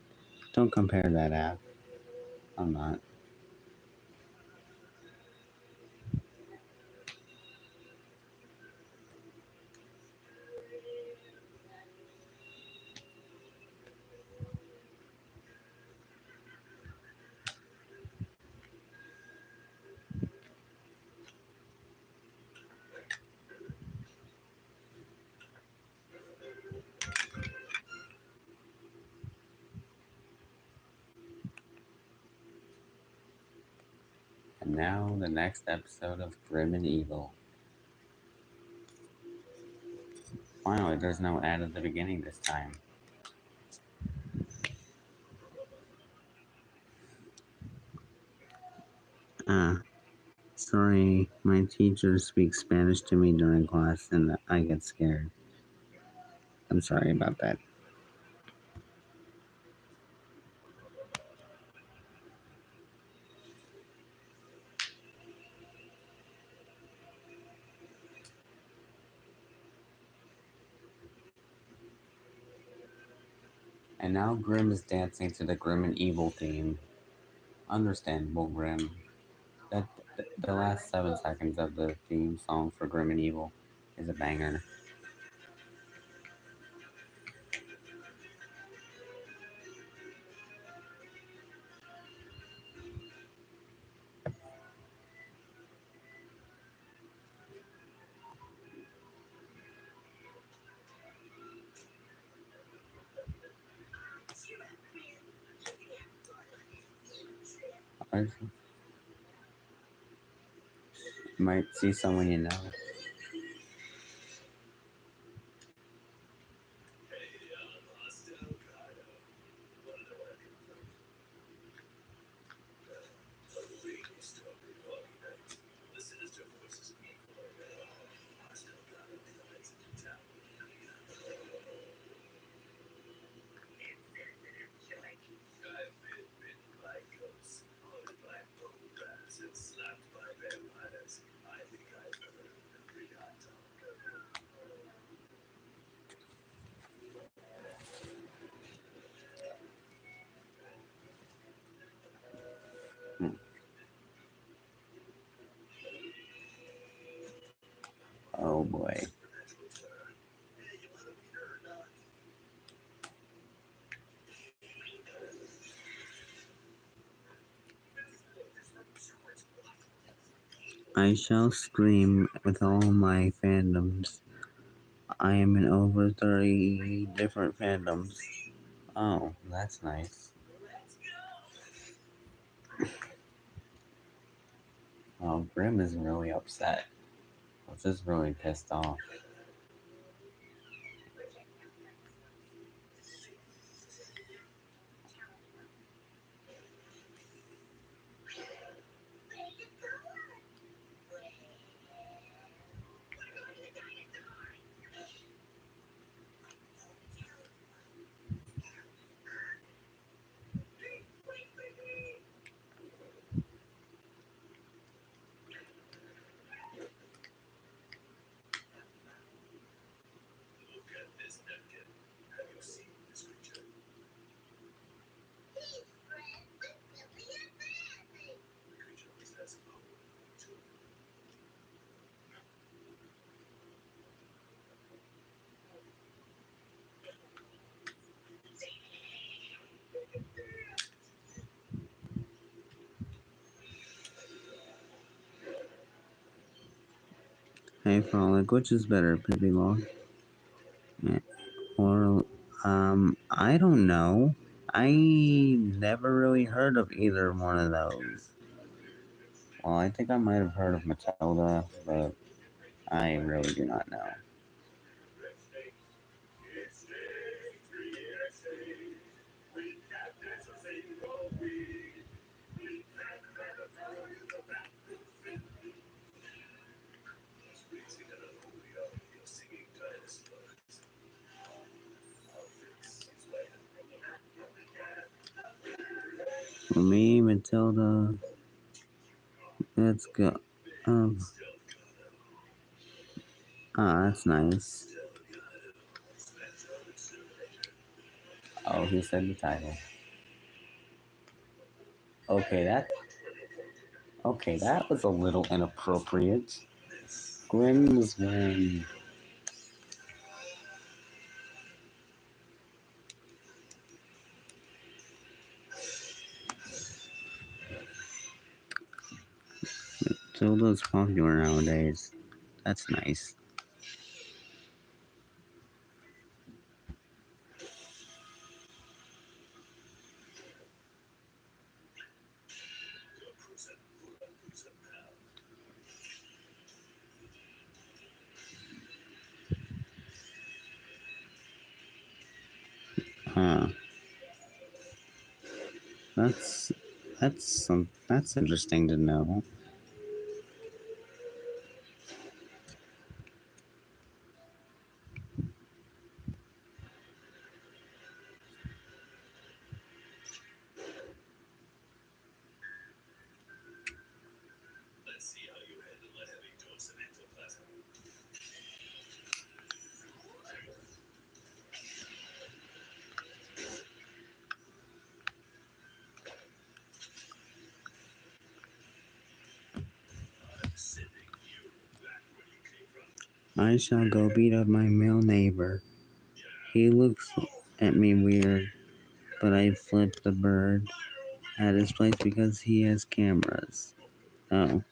don't compare that app. I'm not. And now the next episode of Grim and Evil. Finally, there's no ad at the beginning this time. Ah, sorry, my teacher speaks Spanish to me during class and I get scared. I'm sorry about that. And now Grim is dancing to the Grim and Evil theme. Understandable, Grim. That the last 7 seconds of the theme song for Grim and Evil is a banger. You might see someone you know. Hmm. Oh boy. I shall scream with all my fandoms. I am in over 30 different fandoms. Oh, that's nice. Oh, Grim is really upset. Which is really pissed off. Hey Frolic, which is better, Pippi Log? Yeah. Or, I don't know. I never really heard of either one of those. Well, I think I might have heard of Matilda, but I really do not know. For me, Matilda, let's go. Um, Ah, that's nice. Oh, he said the title. Okay, that was a little inappropriate. Grim was wearing. Zelda's popular nowadays. That's nice. Huh. That's that's interesting to know. I shall go beat up my male neighbor. He looks at me weird, but I flip the bird at his place because he has cameras. Oh,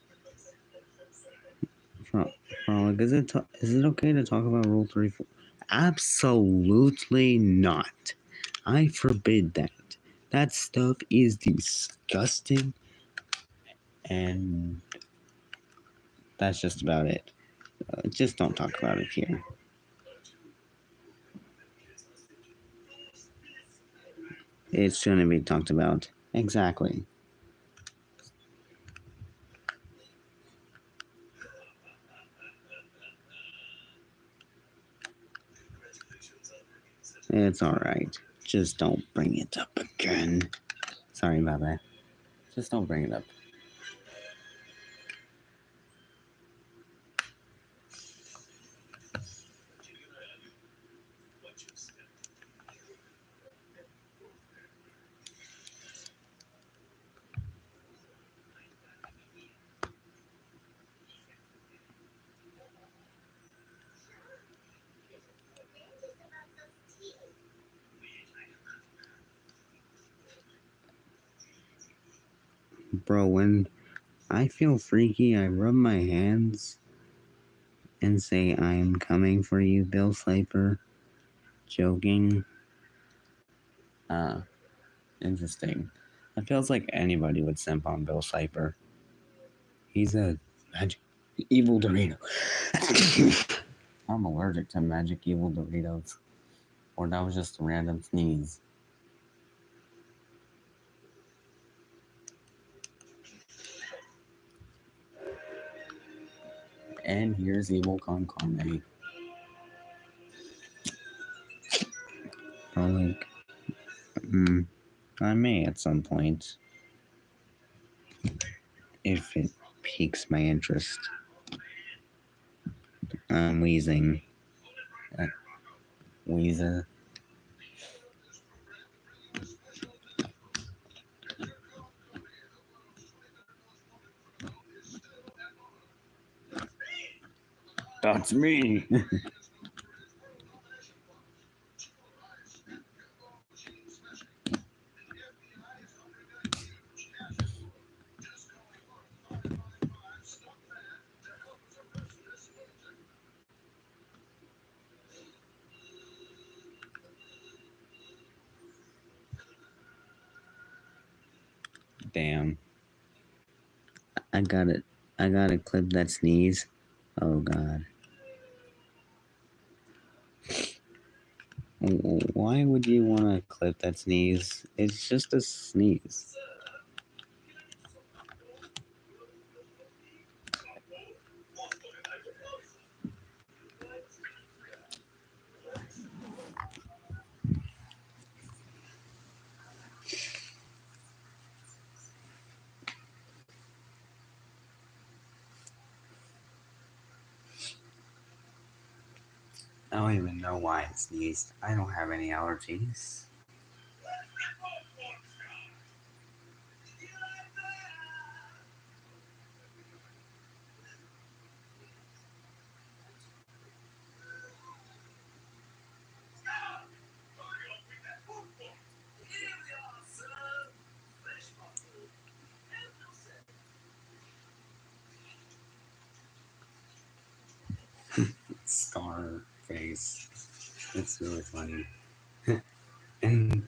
Frolic, is it okay to talk about Rule 34? Absolutely not. I forbid that. That stuff is disgusting, and that's just about it. Just don't talk about it here. It shouldn't be talked about. Exactly. It's alright. Just don't bring it up again. Sorry about that. Just don't bring it up. Bro, when I feel freaky, I rub my hands and say, I'm coming for you, Bill Slaper. Joking. Ah, interesting. It feels like anybody would simp on Bill Cipher. He's a magic evil Dorito. I'm allergic to magic evil Doritos. Or that was just a random sneeze. And here's Evil Con Carne. Frolic. I may at some point. If it piques my interest. I'm wheezing. Weezer. That's me. Damn. I got it. I gotta clip that sneeze. Oh god. Why would you want to clip that sneeze? It's just a sneeze. I don't even know why I sneezed. I don't have any allergies. Scar face. It's really funny. And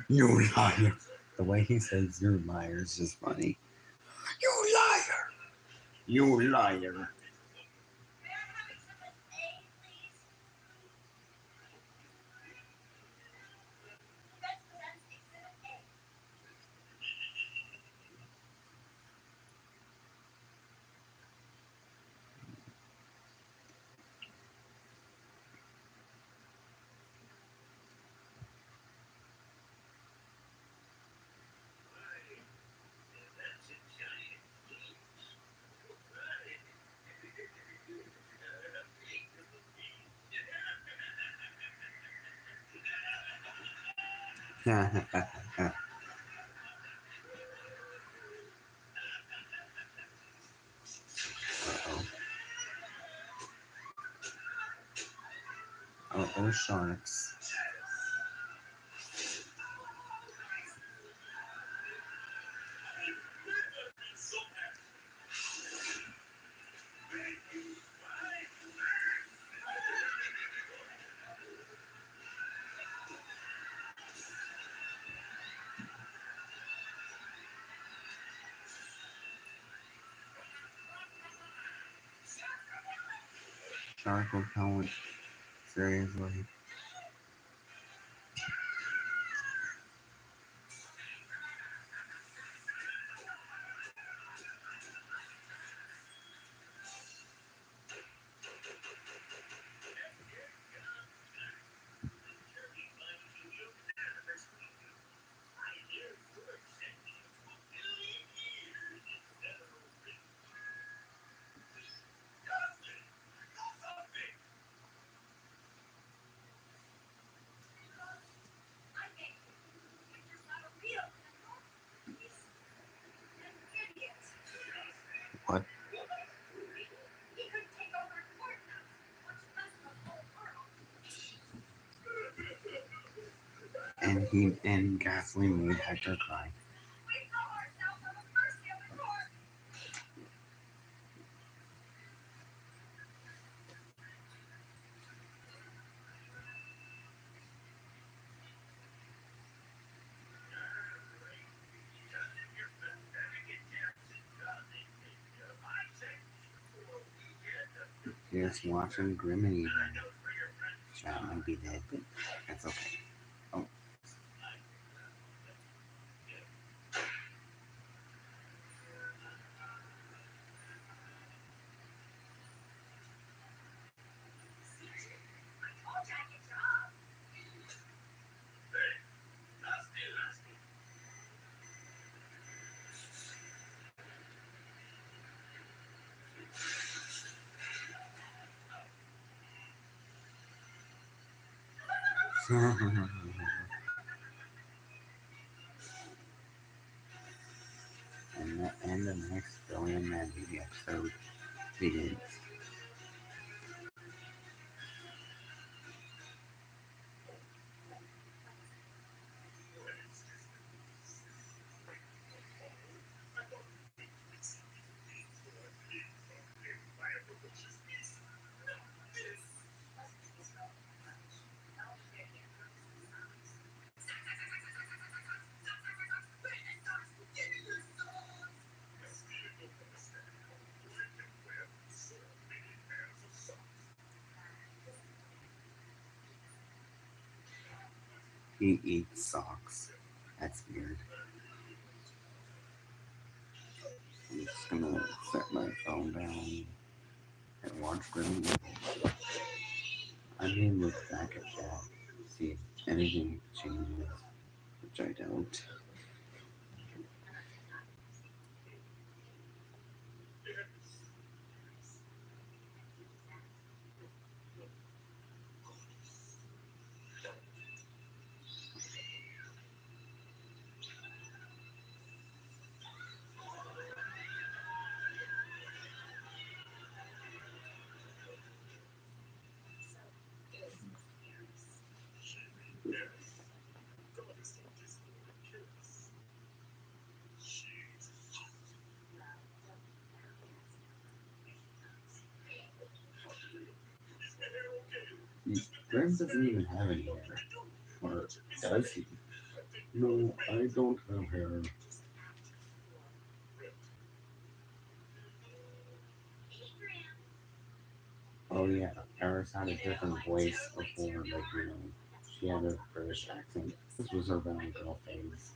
you liar. The way he says "you liar" is just funny. You liar! You liar! Oh, sharks. Shark repellent. Seriously. What? And gasoline made Hector cry. Here's watching Grim and Evil. chat might be dead, but that's okay. Oh, and the next Billy and Mandy episode begins. He eats socks. That's weird. I'm just gonna set my phone down and watch Grim. I may look back at chat, see if anything changes, which I don't. Grim doesn't even have any hair. Or does he? No, I don't have hair. Oh yeah, Eris had a different voice before, like, she had a British accent. This was her Valley Girl phase.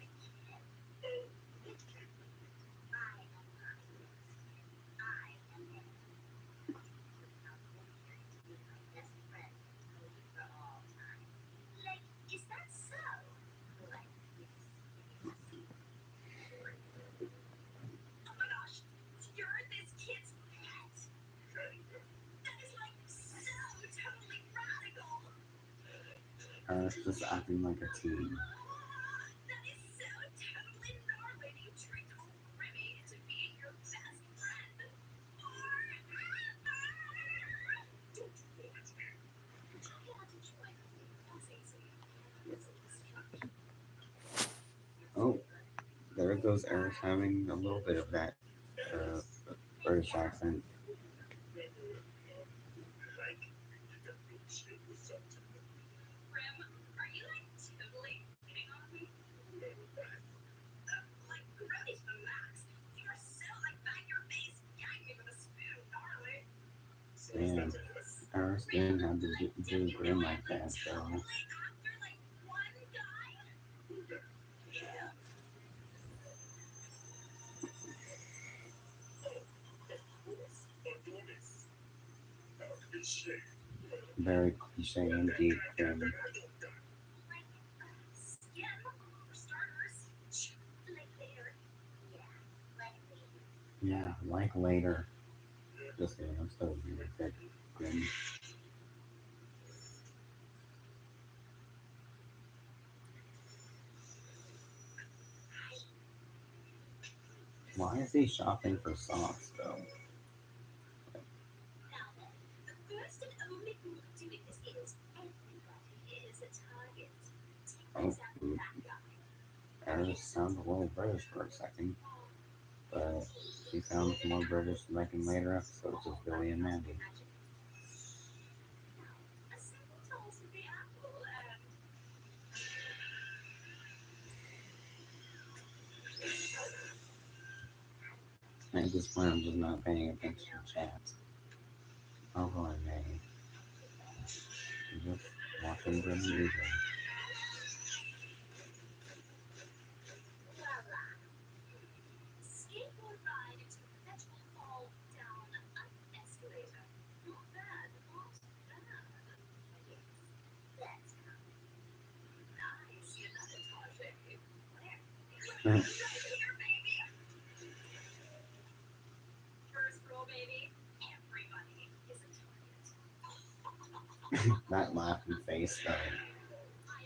Eris just acting like a teen. Oh, there goes Eris having a little bit of that uh, British accent. Damn, Eris didn't have to do Grim like that, though. Very cliche indeed, Grim. Yeah, like later. Just kidding, I'm still really thick, Grim. Why is he shopping for socks, though? Oh, Eris sounds a little British for a second, but she sounds more British like in later episodes of Billy and Mandy. At this point, I'm just not paying attention to chat. Although I may. watching Grim and Evil. Blah blah. Skateboard ride into eventual fall down up escalator. Not bad, not bad. Yes, that's coming. Nice, another target. Where? Right here, baby. First row, baby. Everybody is a target. That laughing face though, I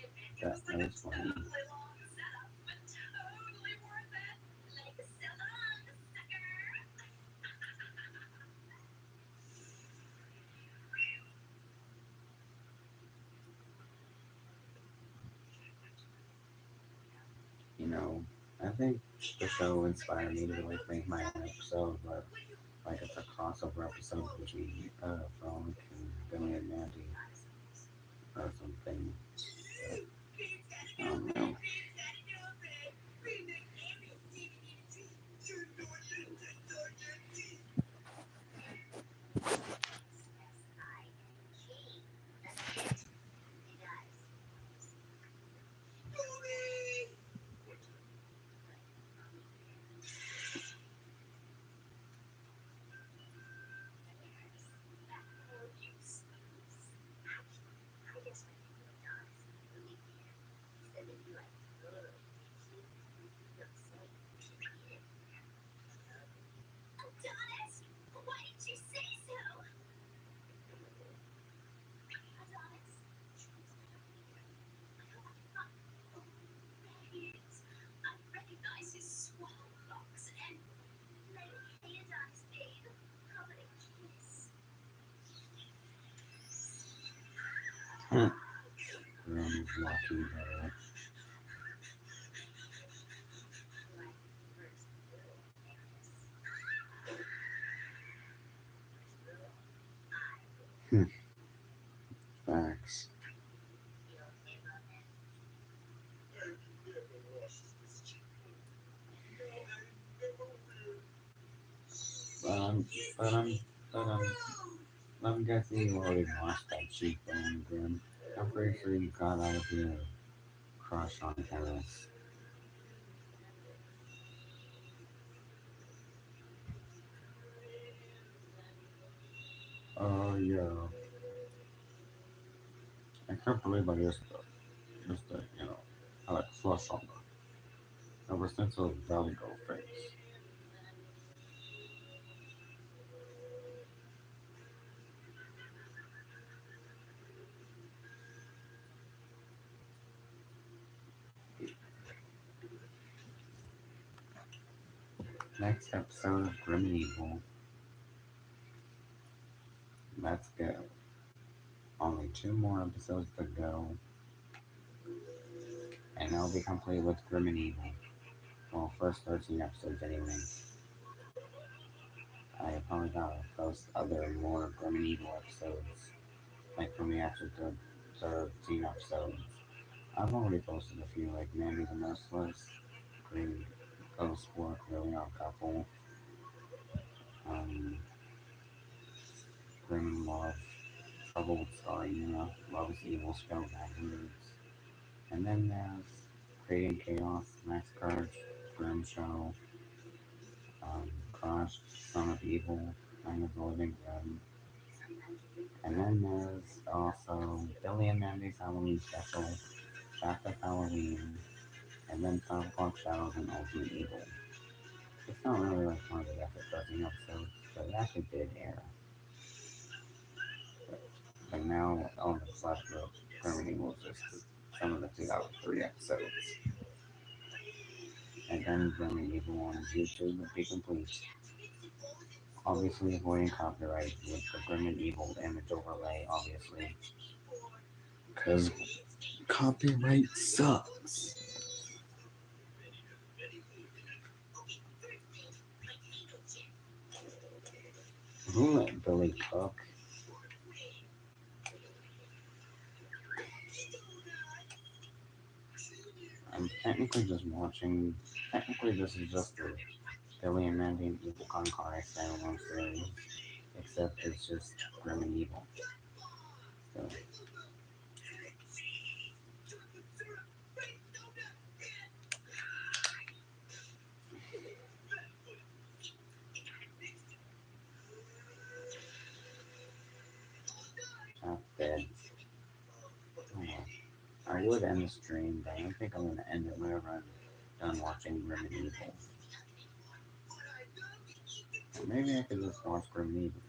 admit it that was like a was funny. totally long setup, but totally worth it. Like so long, sucker. You know, I think the show inspired me to like make my own episode, but like it's a crossover episode between Frolic and Billy and Mandy or something. But I don't know. S-I-N-G. That's it. Hey guys, that whole use. Actually, I guess my favorite dog is Billy Man. He said that you like totally cute. Looks like you should meet him. Adonis, why didn't you say so? Adonis, oh, there he is. I recognize his swell locks and like, hey Adonis, babe, how about a kiss? Grim's lucky though. Like first rule, Amos. First rule, I rule. Facts. You okay, Bowman? But I'm, but I'm, but I'm guessing you already watched that cheekbone, Grim. I'm pretty sure you got out of your crush on Harris. Oh yeah. I can't believe I used to, I like flush on her ever since her Valley Girl face. Next episode of Grim and Evil. Let's go. Only two more episodes to go, and I'll be complete with Grim and Evil. Well, first 13 episodes anyway. I probably gotta post other more Grim and Evil episodes, like from the actual 13 episodes. I've already posted a few, like Mandy the Merciless, Green Ghost Work, Really Odd Couple, um, Grim Love, Trouble with Starina, Love is Evil, Spell Magazines, and then there's Creating Chaos, Max Courage, Grim Show, Crushed, Son of Evil, Kind of Living Grim, and then there's also Billy and Mandy's Halloween Special, Shaft of Halloween, and then 5 O'Clock Shadows and Ultimate Evil. It's not really like one of the epic 13 episodes, but it actually did air. But now all that's left of Grim Evil is just some of the 2003 episodes. And then Grim Evil on YouTube would be complete. Obviously avoiding copyright with the Grim and Evil image overlay, obviously. Because copyright sucks. Who let Billy cook? I'm technically just watching. Technically, this is just the Billy and Mandy and Evil Con Car standalone series, except it's just Grim and Evil. So, would end the stream, but I don't think I'm gonna end it whenever I'm done watching Grim and Evil. Maybe I could just watch Grim and Evil.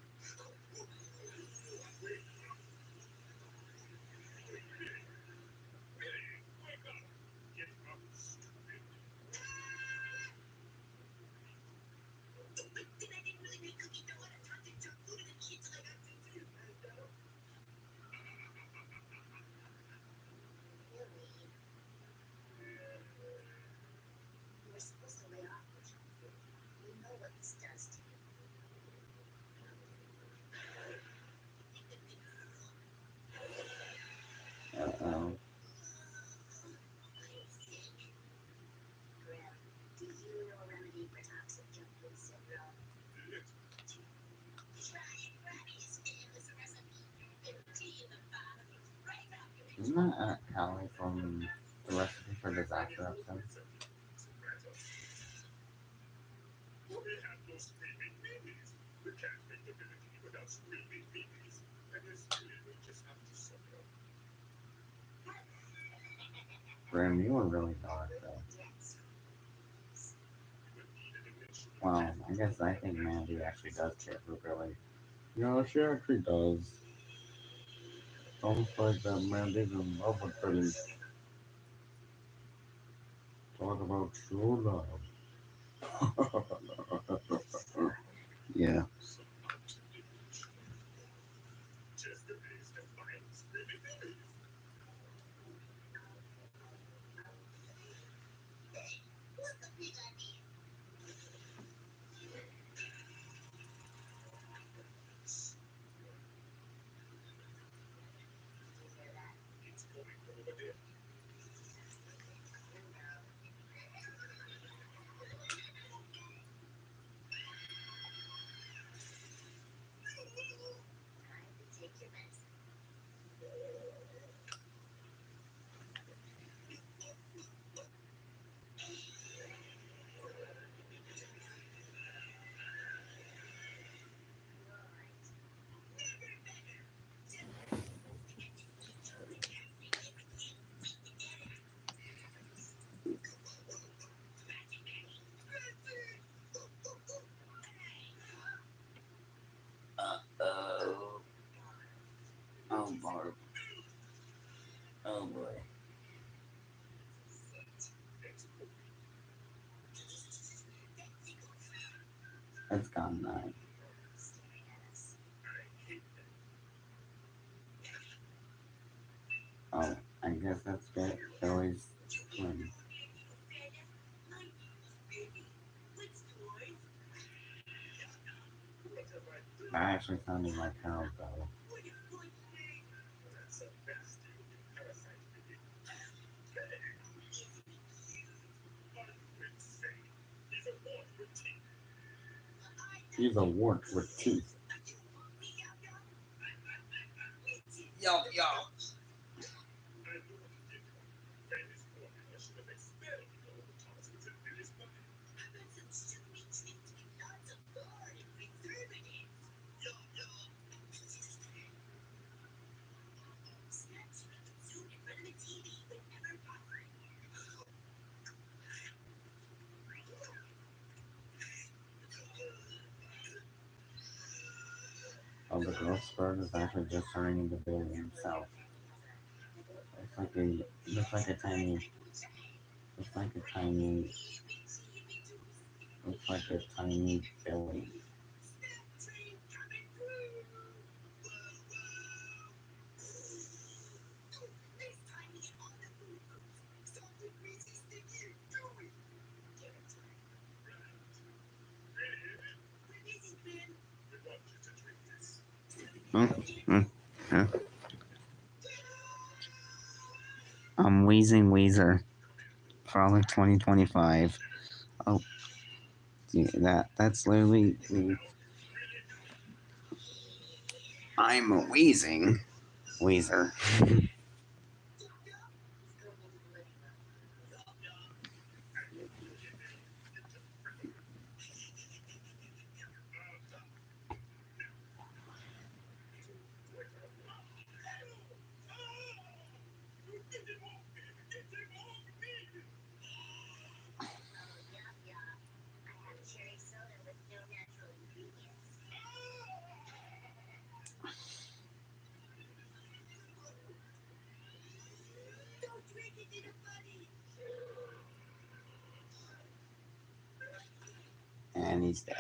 You're supposed to lay off the junk food. You know what this does to you. Uh-oh. Grim, do you know a remedy for toxic junk food syndrome? Isn't that Callie from the Recipe for Disaster episode? Grim, you were really dark though. Well, I guess I think Mandy actually does care for Billy. No, she actually does. It's almost like that Mandy's in love with Billy. Talk about true love. Yeah. Take your medicine. Oh. Oh, Barb. Oh, boy. It's gone now. Oh, I guess that's good. Billy's twin. That actually sounded like Harold though. He's a wart with teeth. Yo, yo. Oh, the growth spurt is actually just turning into Billy himself. Looks like a tiny, looks like a tiny Billy. Huh? Huh? Huh? I'm Wheezing Weezer. Frolic 2025. Oh, yeah, that's literally me. I'm a wheezing Weezer. And he's dead.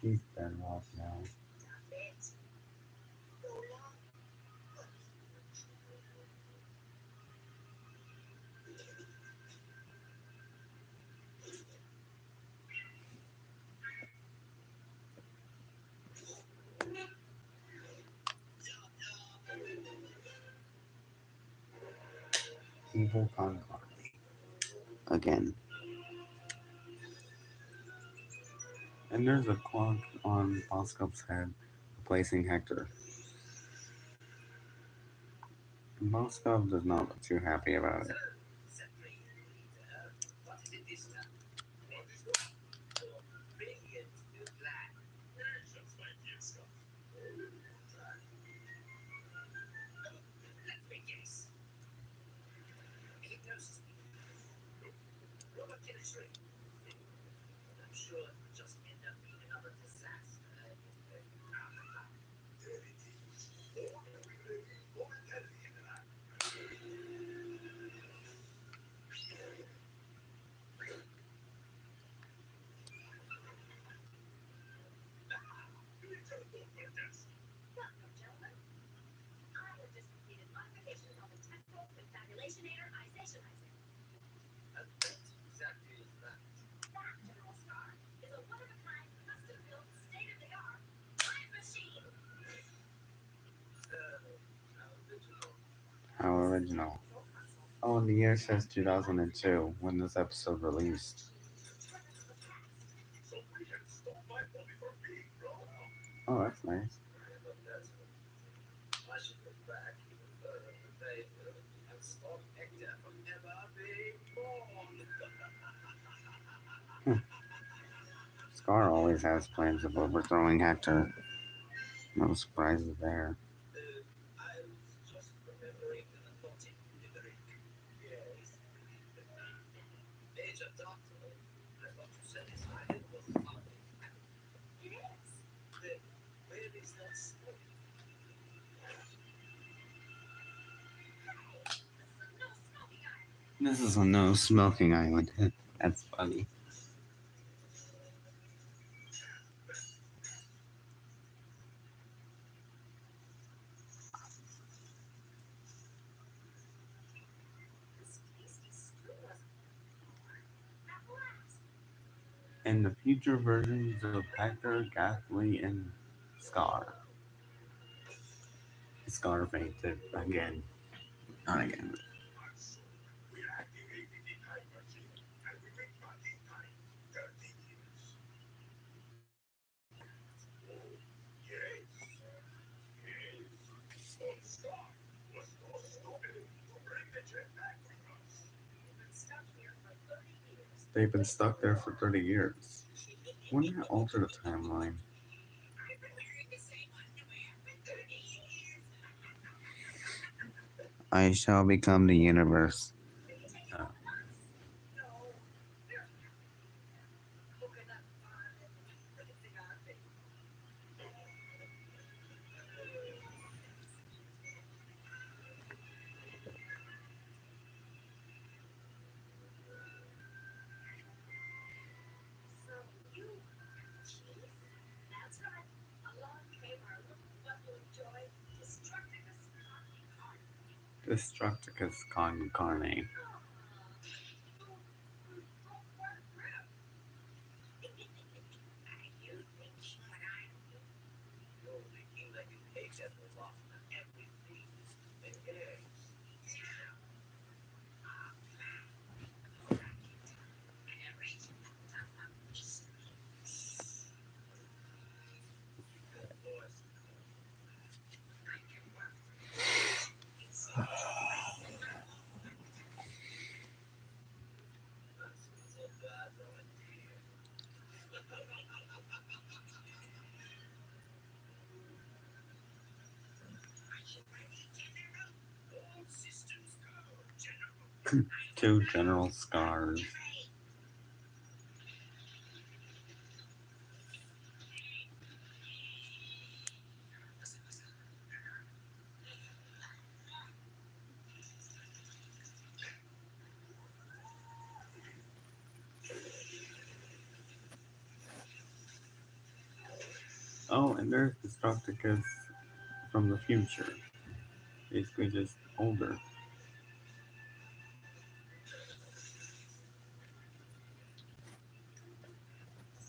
He's better off now. Evil Conquer. Again. And there's a clock on Boskop's head, replacing Hector. Boskop does not look too happy about it. How original. Oh, and the year says 2002 when this episode released. Oh, that's nice. Scar always has plans of overthrowing Hector. No surprises there. This is a no smoking island. That's funny. In the future versions of Hector, Ghastly, and Scar. Scar fainted again. Not again. They've been stuck there for 30 years. Wouldn't that alter the timeline? I shall become the universe. Uh, Destructicus Concarne. Two general scars. Oh, and there's Destructicus from the future. Basically just older.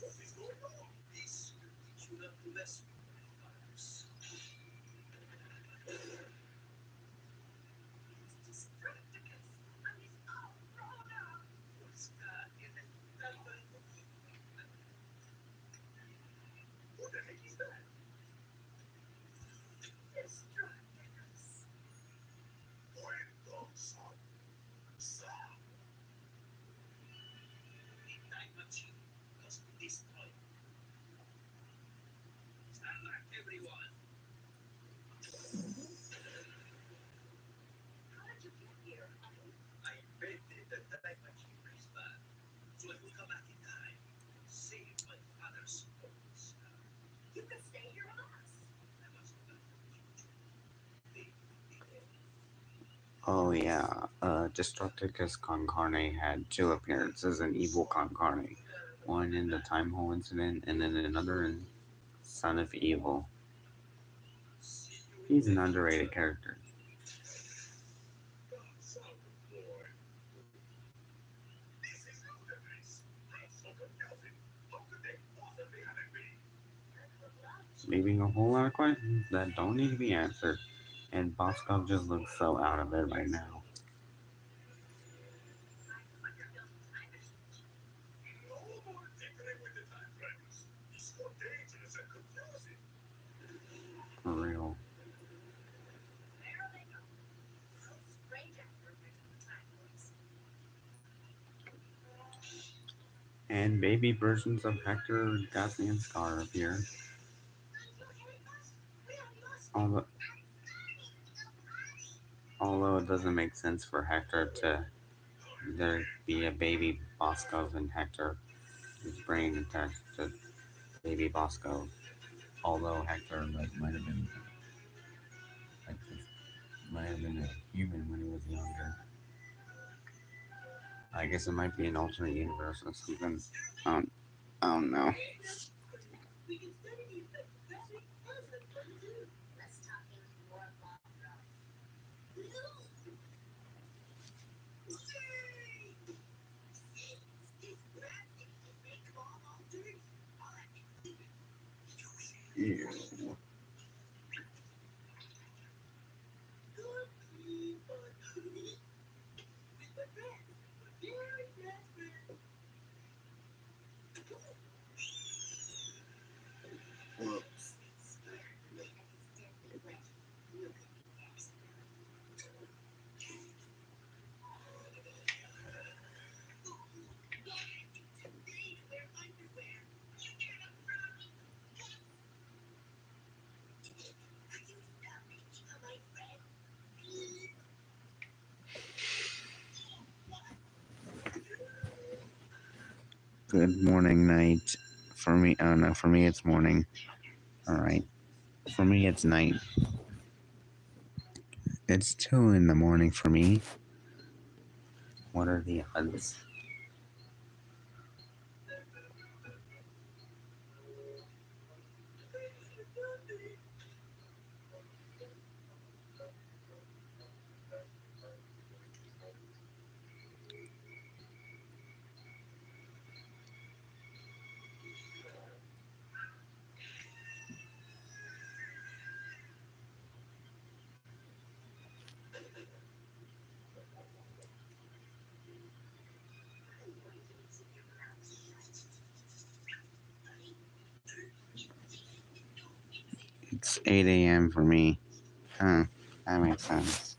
What is going on? This will teach you a lesson, my fathers. It's Destructicus, and he's all grown up. What's that? What the heck is that? Destructicus. Bueno, son. Son. The time machine must be destroyed. Stand back, everyone. How did you get here, honey? I invented the time machine, Christmas, so I could come back in time and save my father's souls. You can stay here with us. I must go back to the future. They will be dead. Oh yeah, Destructicus Concarne had two appearances in Evil Concarne. One in the Time Hole incident, and then another in Son of Evil. See you in He's the an underrated future. character. Solid boy. This is ludicrous. I'm so confusing. How could they possibly have it be? Leaving a whole lot of questions that don't need to be answered. And Boskov just looks so out of it right now. No more tinkering with the time frames. It's so dangerous and confusing. For real. There they go. Those strange actors into the time voice. And baby versions of Hector, Gasly, and Scar appear. Although, although it doesn't make sense for Hector to there be a baby Boskov and Hector is brain attached to baby Bosco. Although Hector like might have been like this might have been a human when he was younger. I guess it might be an alternate universe or something. I don't, I don't know. We can study the effect of gravity as a fun too. Less talking, more ball throwing. Is gravity a claw altering? All I can believe it. Yeah. Good people. With my friends. My very best friend. Whoops. Scared me at his deadly wet. You could be next. Why do they wear underwear? You get up from me. Could you stop making her my friend? Please? Good morning, night. For me, I don't know. For me, it's morning. All right. For me, it's night. It's 2 in the morning for me. What are the odds? It's 8 a.m. for me. Huh. That makes sense.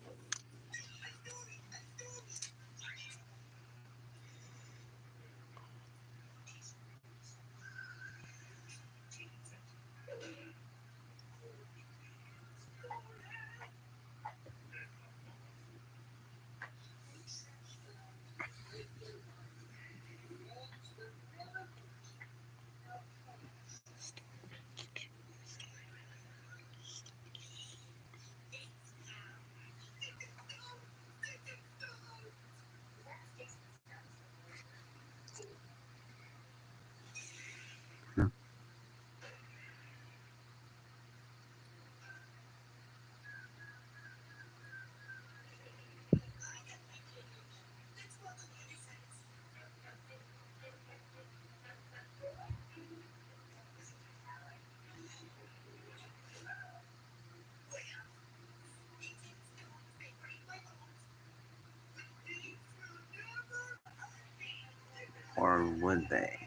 Or would they?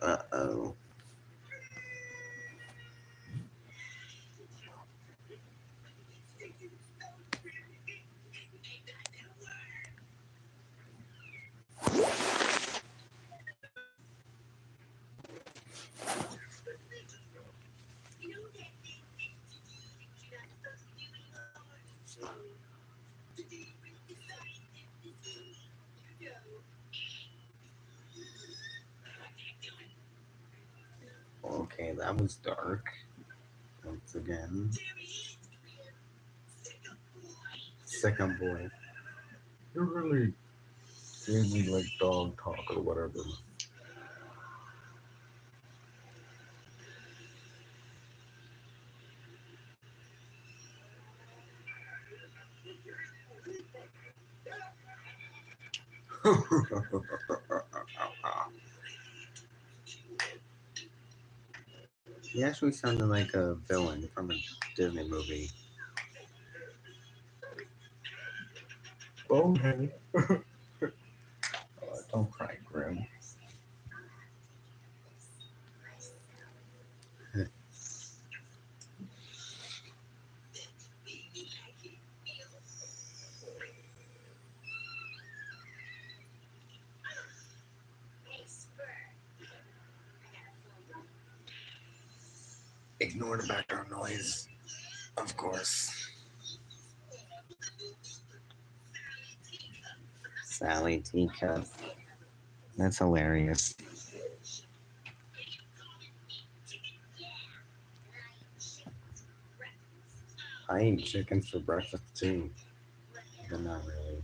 Uh-oh. Okay, that was dark. Once again. Second boy. You really gave me like dog talk or whatever. He actually sounded like a villain from a Disney movie. Bonehead. Don't cry, Grim. Ignore the background noise, of course. Sally Teacup. That's hilarious. I eat chickens for breakfast too, but not really.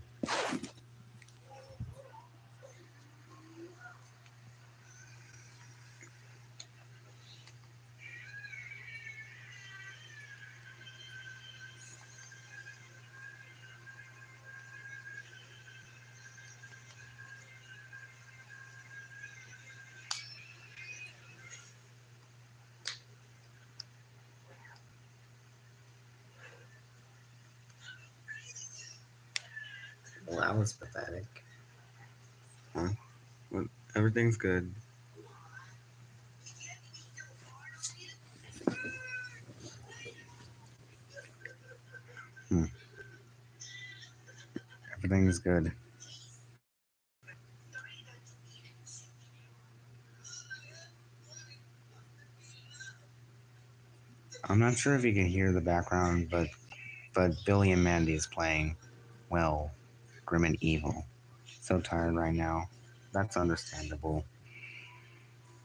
Well, that was pathetic. Huh? Well, everything's good. Hmm. Everything's good. I'm not sure if you can hear the background, but Billy and Mandy is playing, well, Grim and Evil. So tired right now. That's understandable.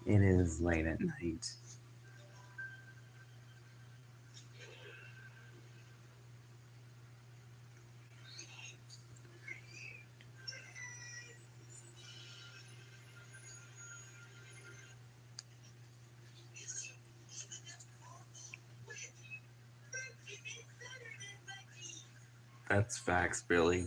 It is late at night. That's facts, Billy.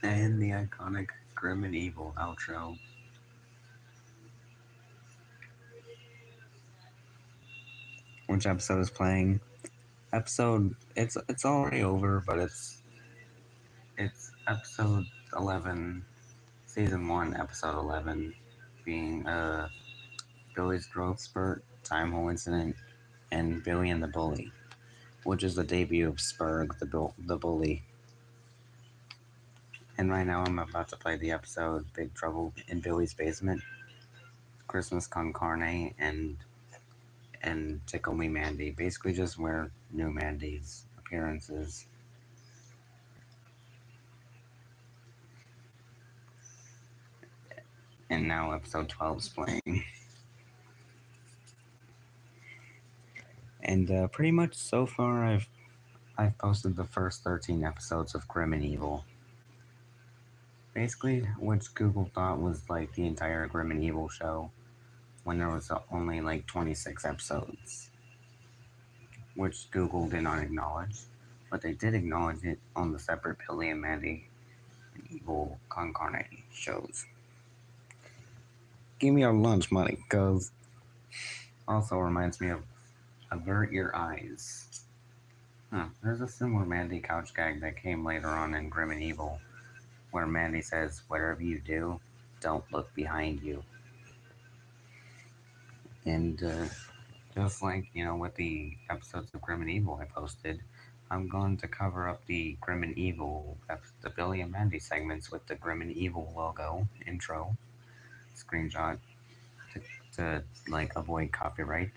And the iconic Grim and Evil outro. Which episode is playing? Episode it's already over, but it's episode 11, season 1, episode 11, being Billy's growth spurt, time hole incident, and Billy and the Bully, which is the debut of Spurg the Bully. And right now I'm about to play the episode Big Trouble in Billy's Basement, Christmas Con Carne, and Tickle Me Mandy. Basically just where new Mandy's appearances. And now episode 12 is playing. And pretty much so far I've posted the first 13 episodes of Grim and Evil. Basically, which Google thought was like the entire Grim and Evil show when there was only like 26 episodes, which Google did not acknowledge, but they did acknowledge it on the separate Billy and Mandy and Evil Concarnate shows. Give me your lunch money, cuz. Also reminds me of Avert Your Eyes. Huh, there's a similar Mandy couch gag that came later on in Grim and Evil, where Mandy says, "Whatever you do, don't look behind you." And just like, with the episodes of Grim and Evil I posted, I'm going to cover up the Grim and Evil, the Billy and Mandy segments with the Grim and Evil logo intro screenshot to, to like avoid copyright.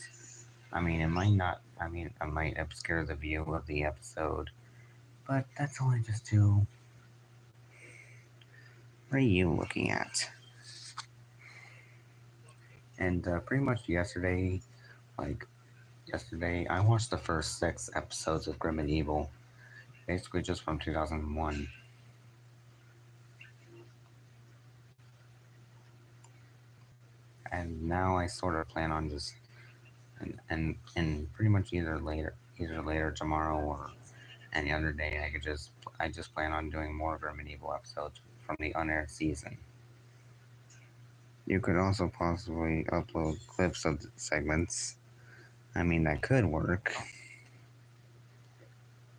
I mean, it might not. I mean, I might obscure the view of the episode, but that's only just to. What are you looking at? And pretty much yesterday, I watched the first 6 episodes of Grim and Evil, basically just from 2001. And now I sort of plan on just and pretty much either later tomorrow or any other day I just plan on doing more Grim and Evil episodes from the unaired season. You could also possibly upload clips of the segments. I mean, that could work,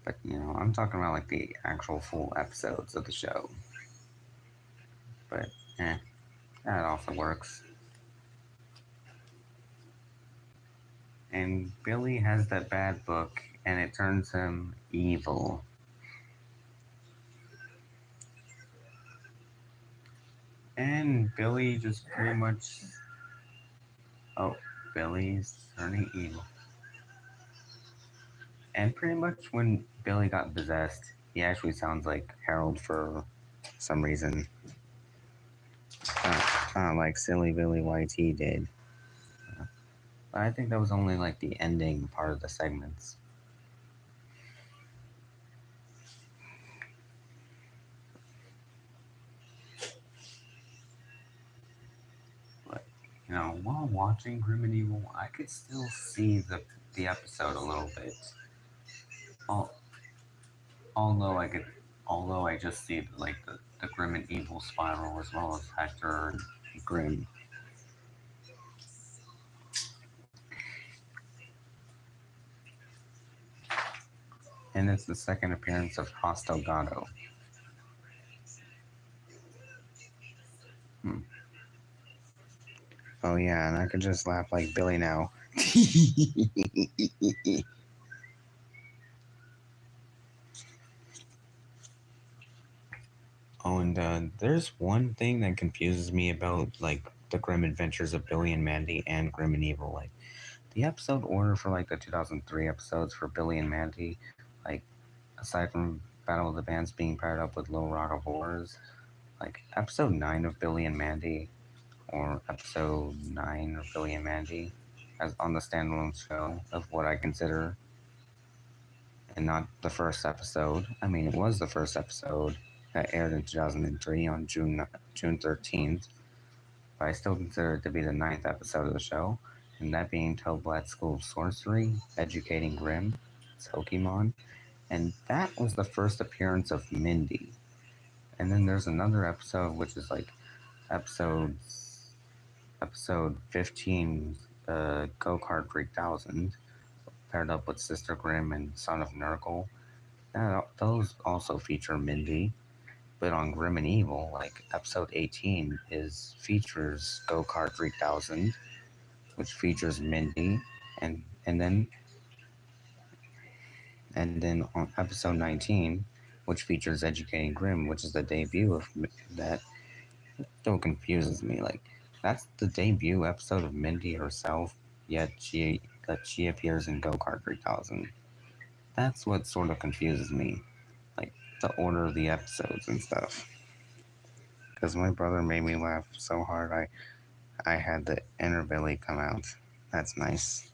but I'm talking about like the actual full episodes of the show. But that also works. And Billy has that bad book, and it turns him evil. And Billy just pretty much. Oh, Billy's turning evil. And pretty much when Billy got possessed, he actually sounds like Harold for some reason. Like Silly Billy YT did. But I think that was only like the ending part of the segments. But, while watching Grim and Evil, I could still see the episode a little bit. Al- although I could, although I just see like the Grim and Evil spiral as well as Hector and Grim. And it's the second appearance of Hostel Gato. Hmm. Oh yeah, and I could just laugh like Billy now. Oh, and there's one thing that confuses me about like the Grim Adventures of Billy and Mandy and Grim and Evil. Like the episode order for like the 2003 episodes for Billy and Mandy, like aside from Battle of the Bands being paired up with Little Rock of Horrors, like episode 9 of Billy and Mandy or episode 9 of Billy and Mandy as on the standalone show of what I consider, and not the first episode. I mean, it was the first episode that aired in 2003 on June 13th, but I still consider it to be the ninth episode of the show, and that being Toadblatt's School of Sorcery, Educating Grimm, it's Pokemon, and that was the first appearance of Mindy. And then there's another episode which is like episodes episode 15, Go Kart 3000, paired up with Sister Grimm and Son of Nurgle. Those also feature Mindy, but on Grim and Evil, like episode 18 is features Go Kart 3000, which features Mindy, and and then and then on episode 19, which features Educating Grim, which is the debut of that. Still confuses me. Like that's the debut episode of Mindy herself, yet she appears in Go Kart 3000. That's what sort of confuses me, like the order of the episodes and stuff. Because my brother made me laugh so hard, I had the inner Billy come out. That's nice.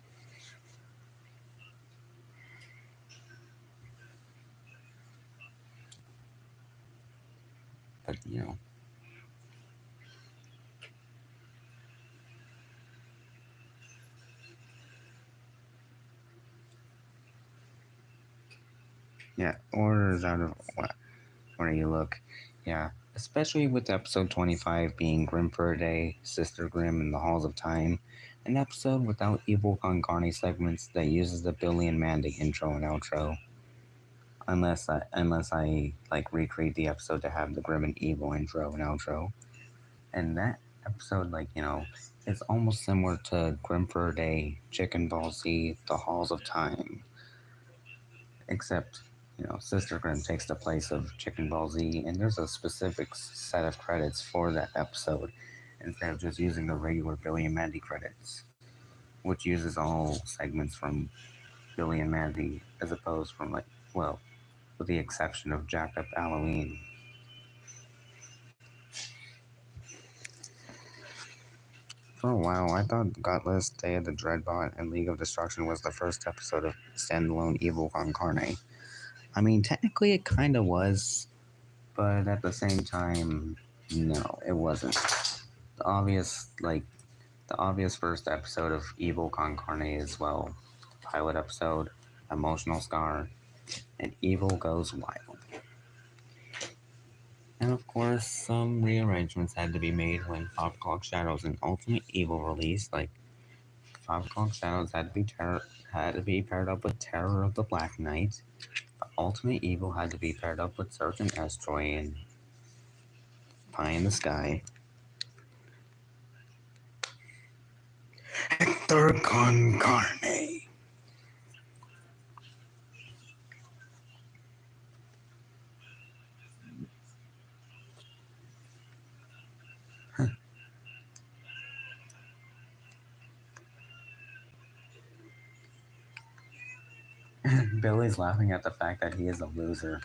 But Yeah, orders out of where you look. Yeah, especially with episode 25 being Grim for a Day, Sister Grimm, and the Halls of Time, an episode without evil Con Carne segments that uses the Billy and Mandy intro and outro. Unless I like recreate the episode to have the Grim and Evil intro and outro. And that episode, like, it's almost similar to Grim for a Day, Chicken Ball Z, The Halls of Time. Except, Sister Grimm takes the place of Chicken Ball Z, and there's a specific set of credits for that episode instead of just using the regular Billy and Mandy credits, which uses all segments from Billy and Mandy as opposed from, like, well, with the exception of Jacked Up Halloween. For a while, I thought Godless, Day of the Dreadbot, and League of Destruction was the first episode of standalone Evil Con Carne. I mean, technically it kind of was, but at the same time, no, it wasn't. The obvious, like, the obvious first episode of Evil Con Carne is, well, pilot episode, Emotional Scar, and Evil Goes Wild. And of course, some rearrangements had to be made when 5 O'Clock Shadows and Ultimate Evil released, like 5 O'Clock Shadows had to be paired up with Terror of the Black Knight. Ultimate Evil had to be paired up with Sergeant Estroy and Pie in the Sky. Hector Con Carne. Billy's laughing at the fact that he is a loser.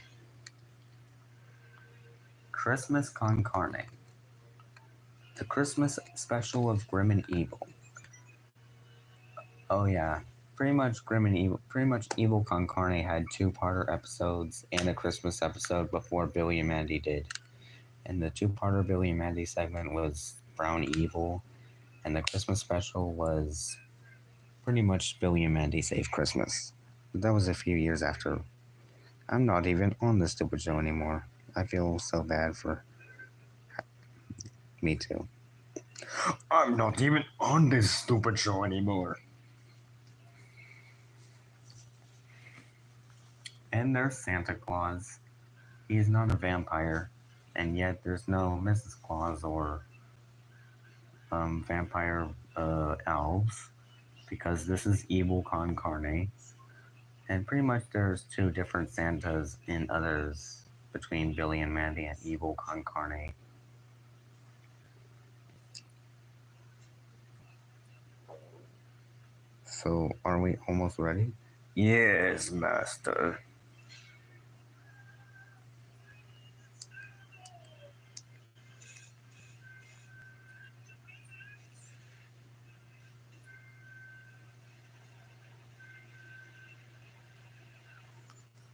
Christmas Con Carne. The Christmas special of Grim and Evil. Oh yeah, pretty much Evil Con Carne had two-parter episodes and a Christmas episode before Billy and Mandy did. And the two-parter Billy and Mandy segment was Brown Evil, and the Christmas special was pretty much Billy and Mandy Save Christmas. But that was a few years after. I'm not even on this stupid show anymore. I feel so bad for me too. I'm not even on this stupid show anymore. And there's Santa Claus. He's not a vampire, and yet there's no Mrs. Claus or vampire elves because this is Evil Con Carne. And pretty much there's two different Santas in others between Billy and Mandy and Evil Con Carne. So, are we almost ready? Yes, Master.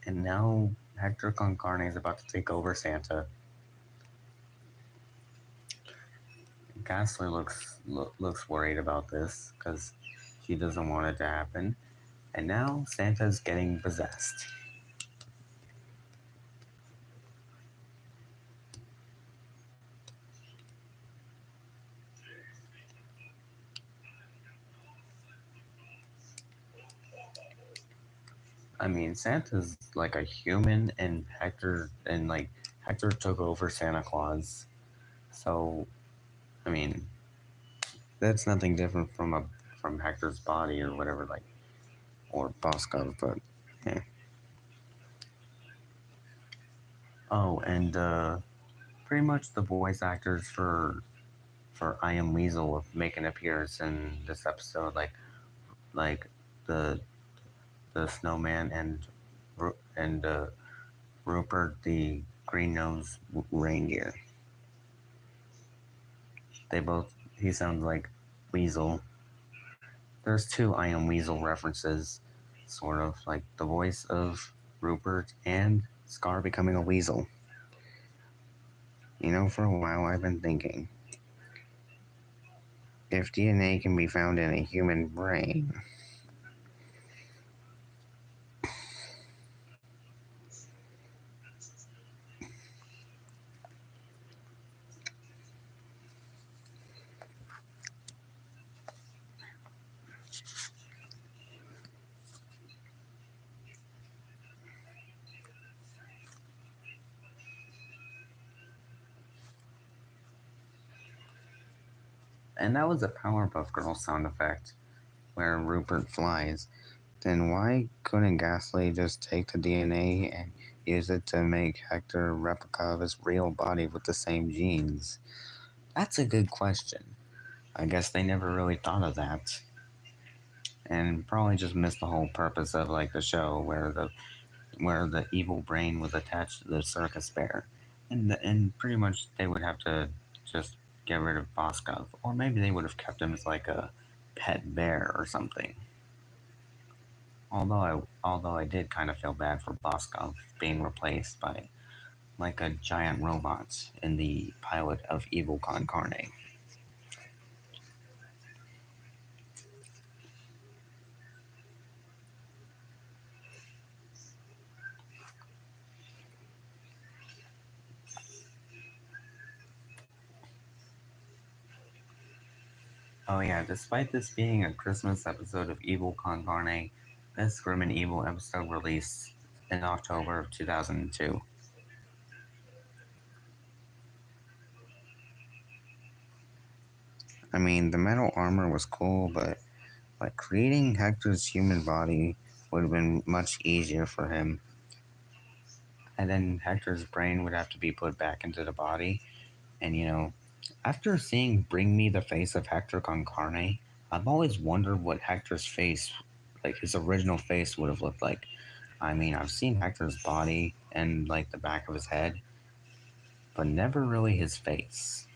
And now Hector Con Carne is about to take over Santa. Ghastly looks worried about this because she doesn't want it to happen. And now Santa's getting possessed. I mean, Santa's like a human, and Hector took over Santa Claus. So, I mean, that's nothing different from Hector's body or whatever, like, or Bosco, but yeah. Oh, and pretty much the voice actors for I Am Weasel make an appearance in this episode, like the snowman and Rupert the green nose reindeer. He sounds like Weasel. There's two I Am Weasel references, sort of like the voice of Rupert and Scar becoming a weasel. For a while I've been thinking, if DNA can be found in a human brain, and that was a Powerpuff Girls sound effect where Rupert flies, then why couldn't Ghastly just take the DNA and use it to make Hector a replica of his real body with the same genes? That's a good question. I guess they never really thought of that. And probably just missed the whole purpose of like the show where the evil brain was attached to the circus bear. And pretty much they would have to just get rid of Boskov. Or maybe they would have kept him as like a pet bear or something. Although I did kind of feel bad for Boskov being replaced by like a giant robot in the pilot of Evil Con Carne. Oh yeah, despite this being a Christmas episode of Evil Con Carne, this Grim and Evil episode released in October of 2002. I mean, the metal armor was cool, but like creating Hector's human body would have been much easier for him. And then Hector's brain would have to be put back into the body. And after seeing Bring Me the Face of Hector Con Carne, I've always wondered what Hector's face, like his original face, would have looked like. I mean, I've seen Hector's body and like the back of his head, but never really his face.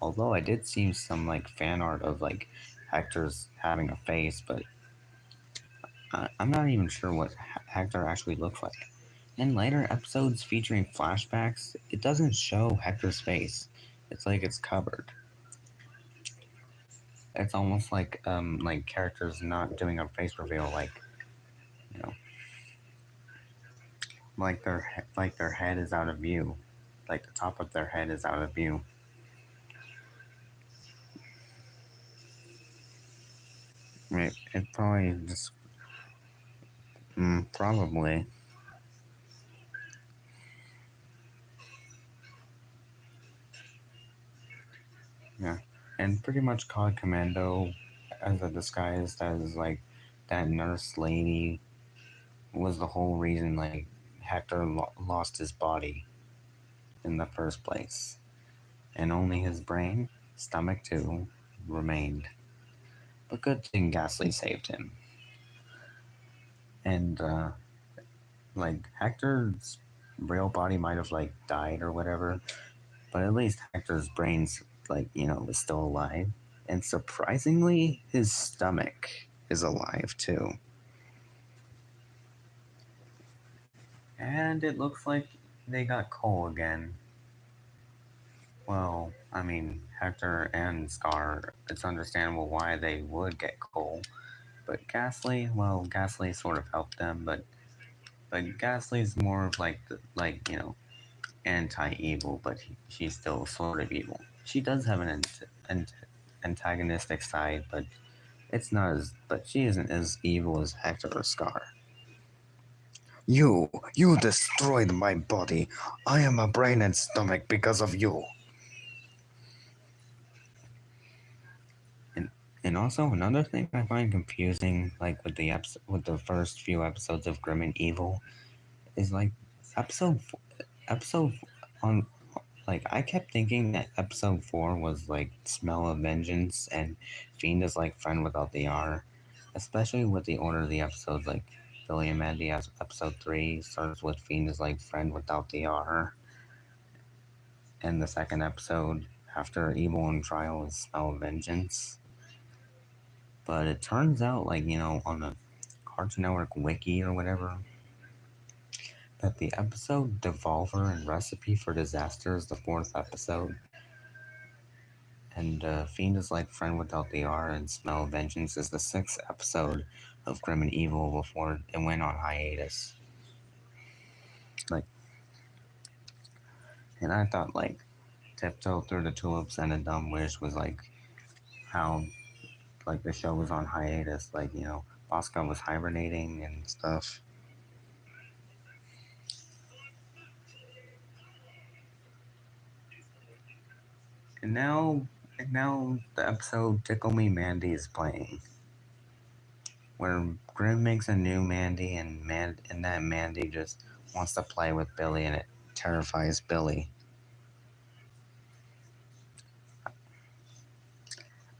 Although I did see some like fan art of like Hector's having a face, but I'm not even sure what Hector actually looks like. In later episodes featuring flashbacks, it doesn't show Hector's face. It's like it's covered. It's almost like characters not doing a face reveal, you know like their head is out of view, like the top of their head is out of view. It probably just probably. Yeah, and pretty much Cod Commando as a disguise as like that nurse lady was the whole reason like Hector lost his body in the first place, and only his brain, stomach too, remained. But good thing Ghastly saved him. And like Hector's real body might have like died or whatever, but at least Hector's brain's like is still alive. And surprisingly, his stomach is alive too. And it looks like they got Cole again. Well, I mean, Hector and Scar, it's understandable why they would get Cole. But Ghastly, well, Ghastly sort of helped them, but Ghastly's more of like anti-evil, but she's still sort of evil. She does have an antagonistic side, but she isn't as evil as Hector or Scar. You destroyed my body. I am a brain and stomach because of you. And and also another thing I find confusing, like with the first few episodes of Grim and Evil, is like episode episode on like I kept thinking that episode 4 was like Smell of Vengeance and Fiend is like Friend Without the R, especially with the order of the episodes. Like Billy and Mandy as episode 3 starts with Fiend is like Friend Without the R, and the second episode after Evil and Trial is Smell of Vengeance. But it turns out, like on the Cartoon Network wiki or whatever, that the episode Devolver and Recipe for Disaster is the fourth episode, and Fiend is like Friend Without the R, and Smell of Vengeance is the sixth episode of Grim and Evil before it went on hiatus. Like, and I thought like Tiptoe Through the Tulips and A Dumb Wish was like how like the show was on hiatus, like Bosco was hibernating and stuff. And now And now the episode Tickle Me Mandy is playing, where Grim makes a new Mandy, and that Mandy just wants to play with Billy, and it terrifies Billy.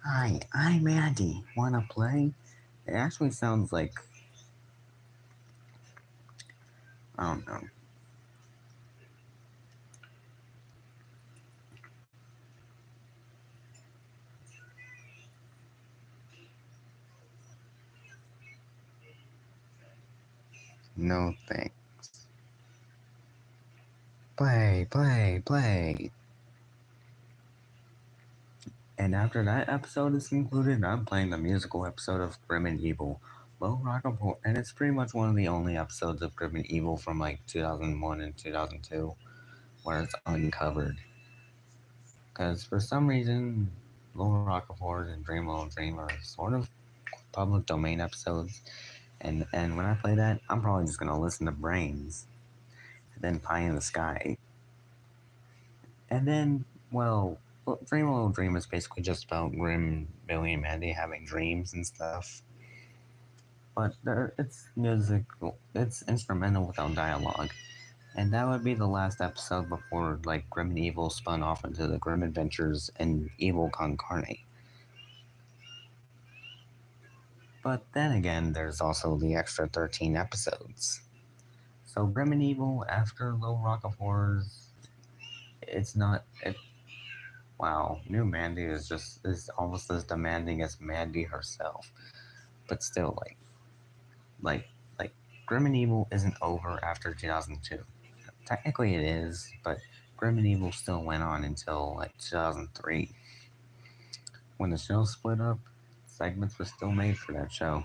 Hi, I'm Mandy. Wanna play? It actually sounds like, I don't know. No thanks. Play, play, play. And after that episode is concluded, I'm playing the musical episode of Grim and Evil. Low Rock Report, and it's pretty much one of the only episodes of Grim and Evil from like 2001 and 2002 where it's uncovered. Because for some reason, Low Rock Report and Dream Little Dream are sort of public domain episodes, and when I play that, I'm probably just gonna listen to Brains, and then Pie in the Sky, and then Dream a Little Dream is basically just about Grim, Billy, and Mandy having dreams and stuff. But it's musical, it's instrumental without dialogue, and that would be the last episode before like Grim and Evil spun off into the Grim Adventures and Evil Con Carne. But then again, there's also the extra 13 episodes. So Grim and Evil after Low Rock of Horrors, it's not. Wow, new Mandy is almost as demanding as Mandy herself. But still, like like Grim and Evil isn't over after 2002. Technically, it is, but Grim and Evil still went on until like 2003. When the show split up, segments were still made for that show.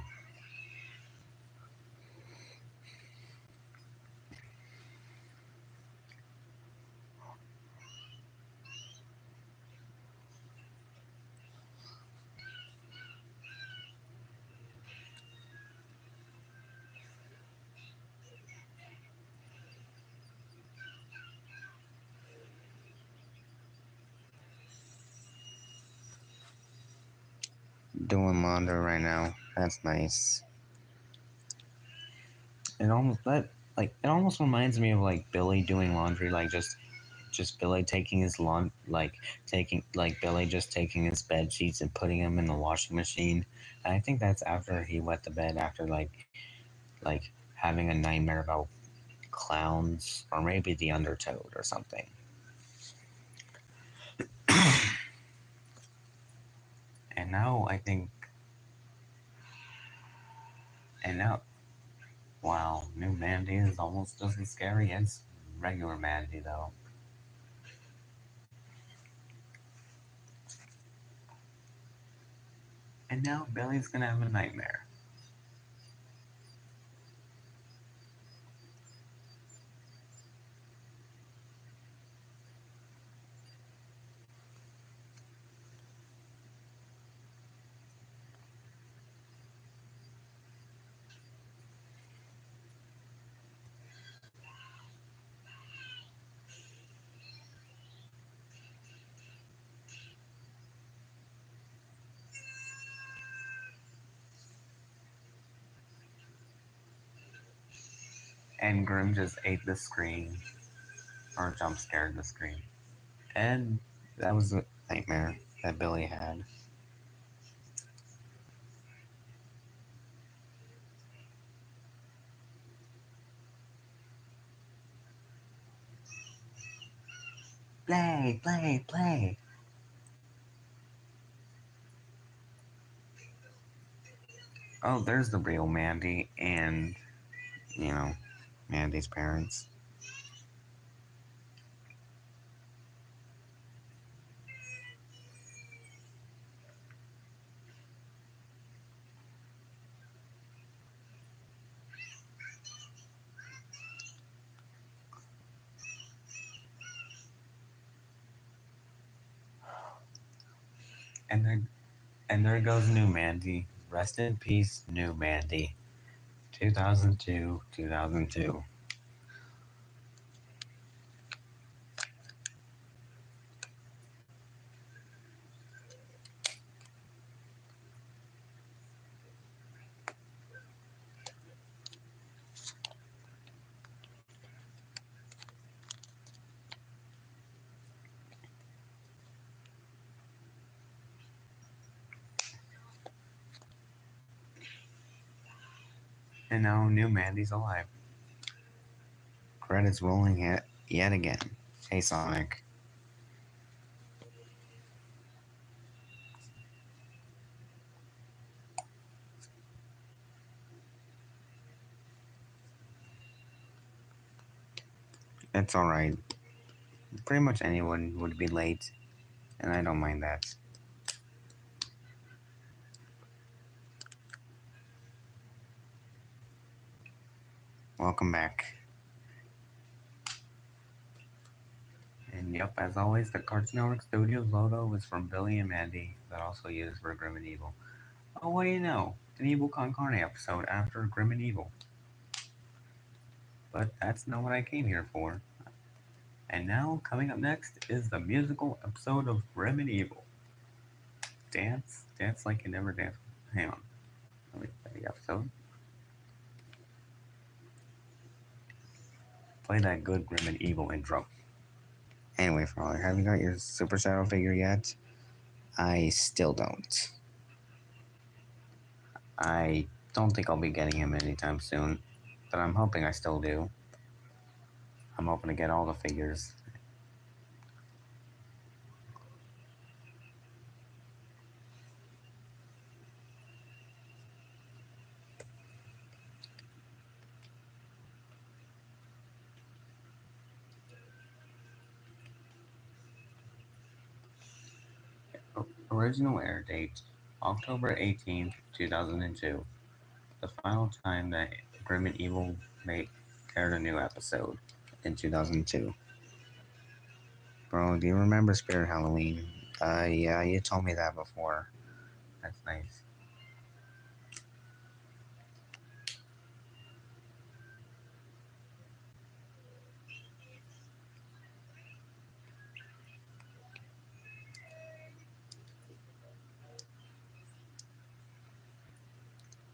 Doing laundry right now. That's nice. It almost reminds me of like Billy doing laundry, like just Billy taking his Billy just taking his bed sheets and putting them in the washing machine. And I think that's after he wet the bed after like having a nightmare about clowns or maybe the Undertoad or something. And now I think and now wow, new Mandy is almost just as scary as regular Mandy though. And now Billy's gonna have a nightmare. And Grim just ate the screen or jump scared the screen. And that was a nightmare that Billy had. Play, play, play. Oh, there's the real Mandy and, you know, Mandy's parents. And there goes new Mandy. Rest in peace, new Mandy. 2002, 2002. And now new Mandy's alive. Credits rolling yet again. Hey Sonic. It's alright. Pretty much anyone would be late, and I don't mind that. Welcome back. And yep, as always, the Cartoon Network Studios logo was from Billy and Mandy, that also used for Grim and Evil. Oh, what do you know? An Evil Con Carne episode after Grim and Evil. But that's not what I came here for. And now, coming up next is the musical episode of Grim and Evil. Dance like you never danced. Hang on. Let me play the episode. Play that good Grim and Evil intro. Anyway, Frolic, have you got your Super Shadow figure yet? I still don't. I don't think I'll be getting him anytime soon, but I'm hoping I still do. I'm hoping to get all the figures. Original air date October 18th, 2002. The final time that Grim and Evil aired a new episode in 2002. Bro, do you remember Spirit Halloween? Yeah, you told me that before. That's nice.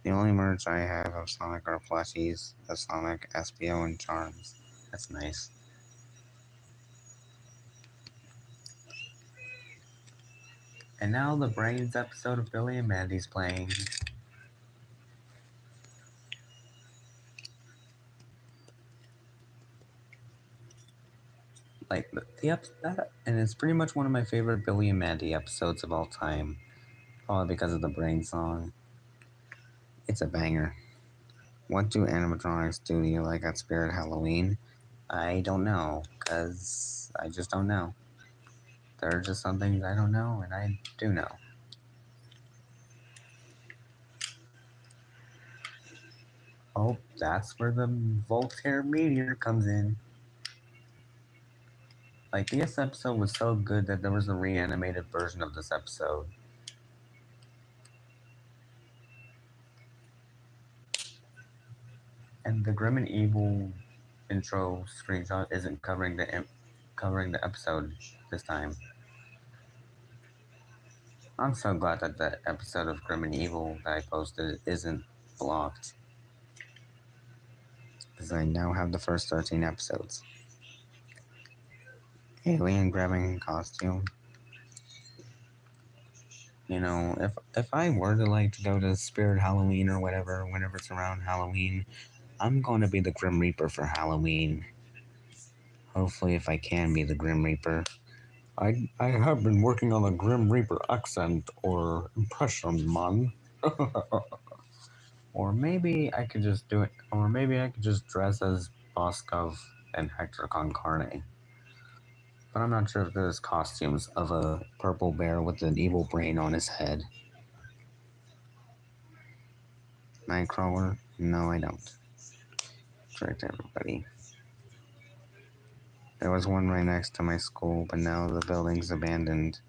The only merch I have of Sonic are plushies of Sonic, SPO, and Charms. That's nice. And now the Brains episode of Billy and Mandy's playing. Like and it's pretty much one of my favorite Billy and Mandy episodes of all time. Probably because of the Brain song. It's a banger. What do animatronics do to you like at Spirit Halloween? I don't know, cause I just don't know. There are just some things I don't know, and I do know. Oh, that's where the Voltaire meteor comes in. Like, this episode was so good that there was a reanimated version of this episode. And the Grim and Evil intro screenshot isn't covering the episode this time. I'm so glad that the episode of Grim and Evil that I posted isn't blocked, because I now have the first 13 episodes. Alien grabbing costume. You know, if I were to like to go to Spirit Halloween or whatever, whenever it's around Halloween, I'm going to be the Grim Reaper for Halloween. Hopefully, if I can be the Grim Reaper. I have been working on a Grim Reaper accent or impression, man. Or maybe I could just do it. Or maybe I could just dress as Boskov and Hector Con Carne. But I'm not sure if there's costumes of a purple bear with an evil brain on his head. Nightcrawler? No, I don't. Tricked everybody. There was one right next to my school, but now the building's abandoned.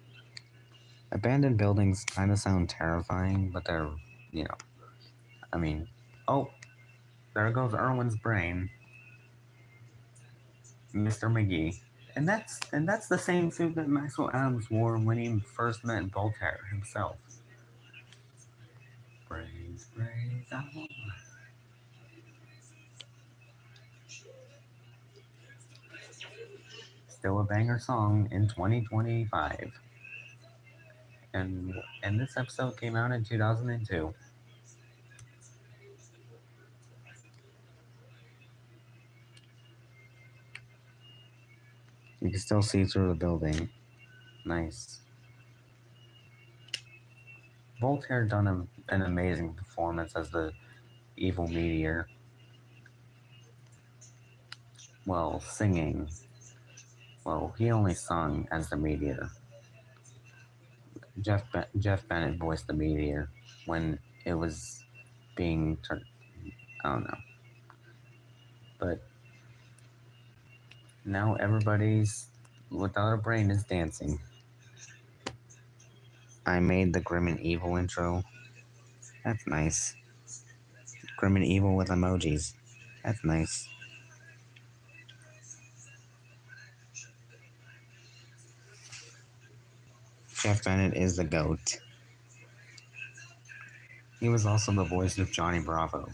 Abandoned buildings kind of sound terrifying, but they're, you know, I mean, oh, there goes Erwin's brain, Mr. McGee. And that's the same suit that Maxwell Adams wore when he first met Voltaire himself. Brains, brains, I want still a banger song in 2025. And this episode came out in 2002. You can still see through the building. Nice. Voltaire done an amazing performance as the evil meteor. Well, singing. Well, he only sung as the meteor. Jeff Bennett voiced the meteor when it was being turned. I don't know, but now everybody's without a brain is dancing. I made the Grim and Evil intro. That's nice. Grim and Evil with emojis. That's nice. Jeff Bennett is the goat. He was also the voice of Johnny Bravo.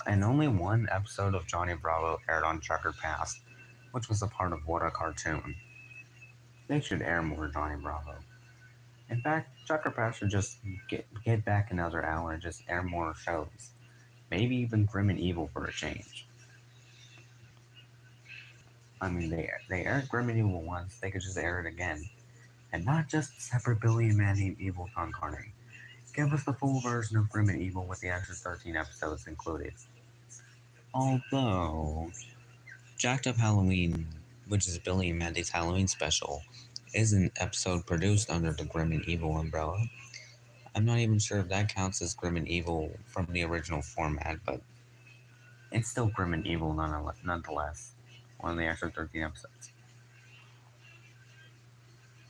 And only one episode of Johnny Bravo aired on Checkered Past, which was a part of What a Cartoon. They should air more Johnny Bravo. In fact, Checkered Past should just get back another hour and just air more shows. Maybe even Grim and Evil for a change. I mean, they aired Grim and Evil once, they could just air it again. And not just separate Billy and Mandy and Evil Con Carne. Give us the full version of Grim and Evil with the extra 13 episodes included. Although, Jacked Up Halloween, which is Billy and Mandy's Halloween special, is an episode produced under the Grim and Evil umbrella. I'm not even sure if that counts as Grim and Evil from the original format, but it's still Grim and Evil nonetheless. One of the extra 13 episodes.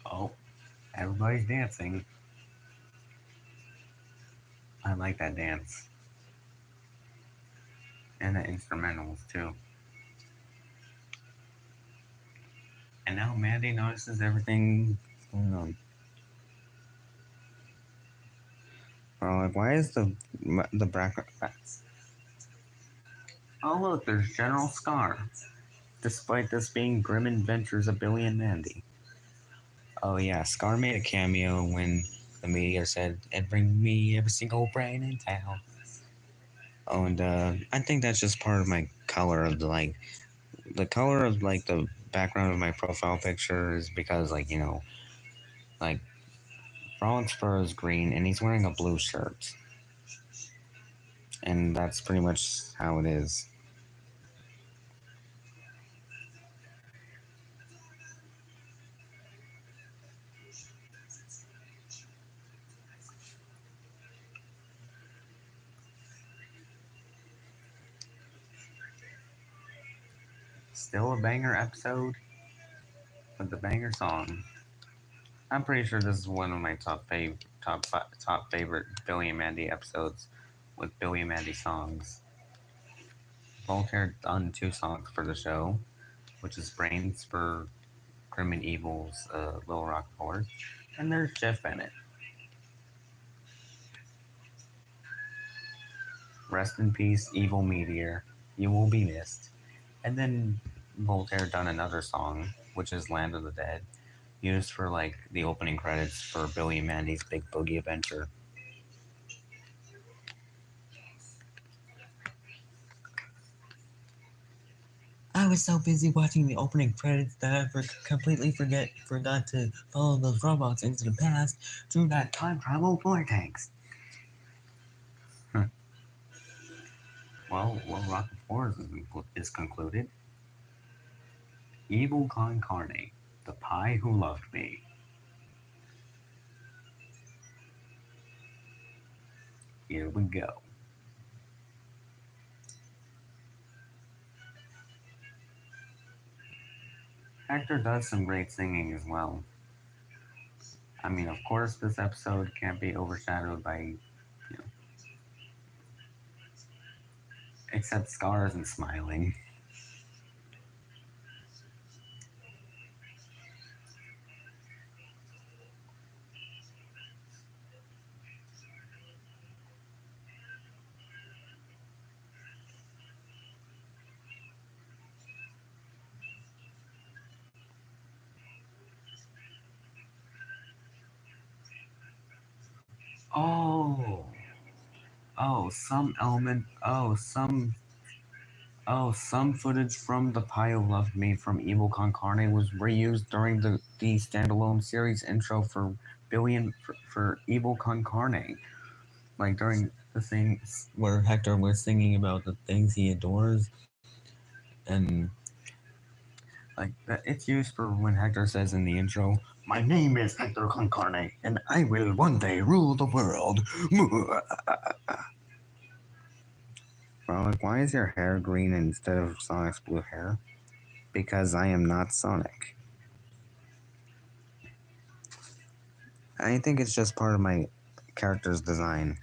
Oh, everybody's dancing. I like that dance. And the instrumentals too. And now Mandy notices everything going on. Like, why is the background? Oh look, there's General Scar. Despite this being Grim Adventures of Billy and Mandy. Oh yeah, Scar made a cameo when the meteor said, "And bring me every single brain in town." Oh, and I think that's just part of my color of the color of the background of my profile picture is because like Frolic fur is green and he's wearing a blue shirt, and that's pretty much how it is. Still a banger episode with the banger song. I'm pretty sure this is one of my top favorite Billy and Mandy episodes with Billy and Mandy songs. Voltaire done two songs for the show, which is Brains for Grim and Evil's Little Rock Forest, and there's Jeff Bennett. Rest in peace, Evil Meteor. You will be missed. And then Voltaire done another song, which is Land of the Dead, used for the opening credits for Billy and Mandy's Big Boogie Adventure. I was so busy watching the opening credits that I completely forgot to follow those robots into the past through that time travel vortex. Well, Rocket Forest is concluded. Evil Con Carne, the pie who loved me. Here we go. Hector does some great singing as well. I mean, of course, this episode can't be overshadowed by, except Scars and Smiling. Oh, oh, some element. Oh, some. Oh, some footage from the Pie of Love made from Evil Con Carne was reused during the standalone series intro for for Evil Con Carne. Like during the thing where Hector was singing about the things he adores, and like that, it's used for when Hector says in the intro, "My name is Hector Con Carne, and I will one day rule the world." Well, like, why is your hair green instead of Sonic's blue hair? Because I am not Sonic. I think it's just part of my character's design.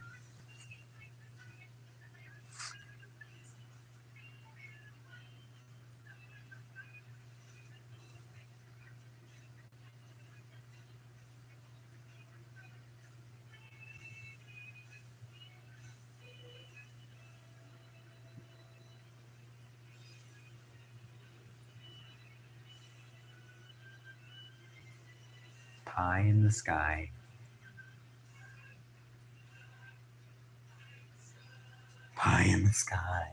Pie in the sky. Pie in the sky.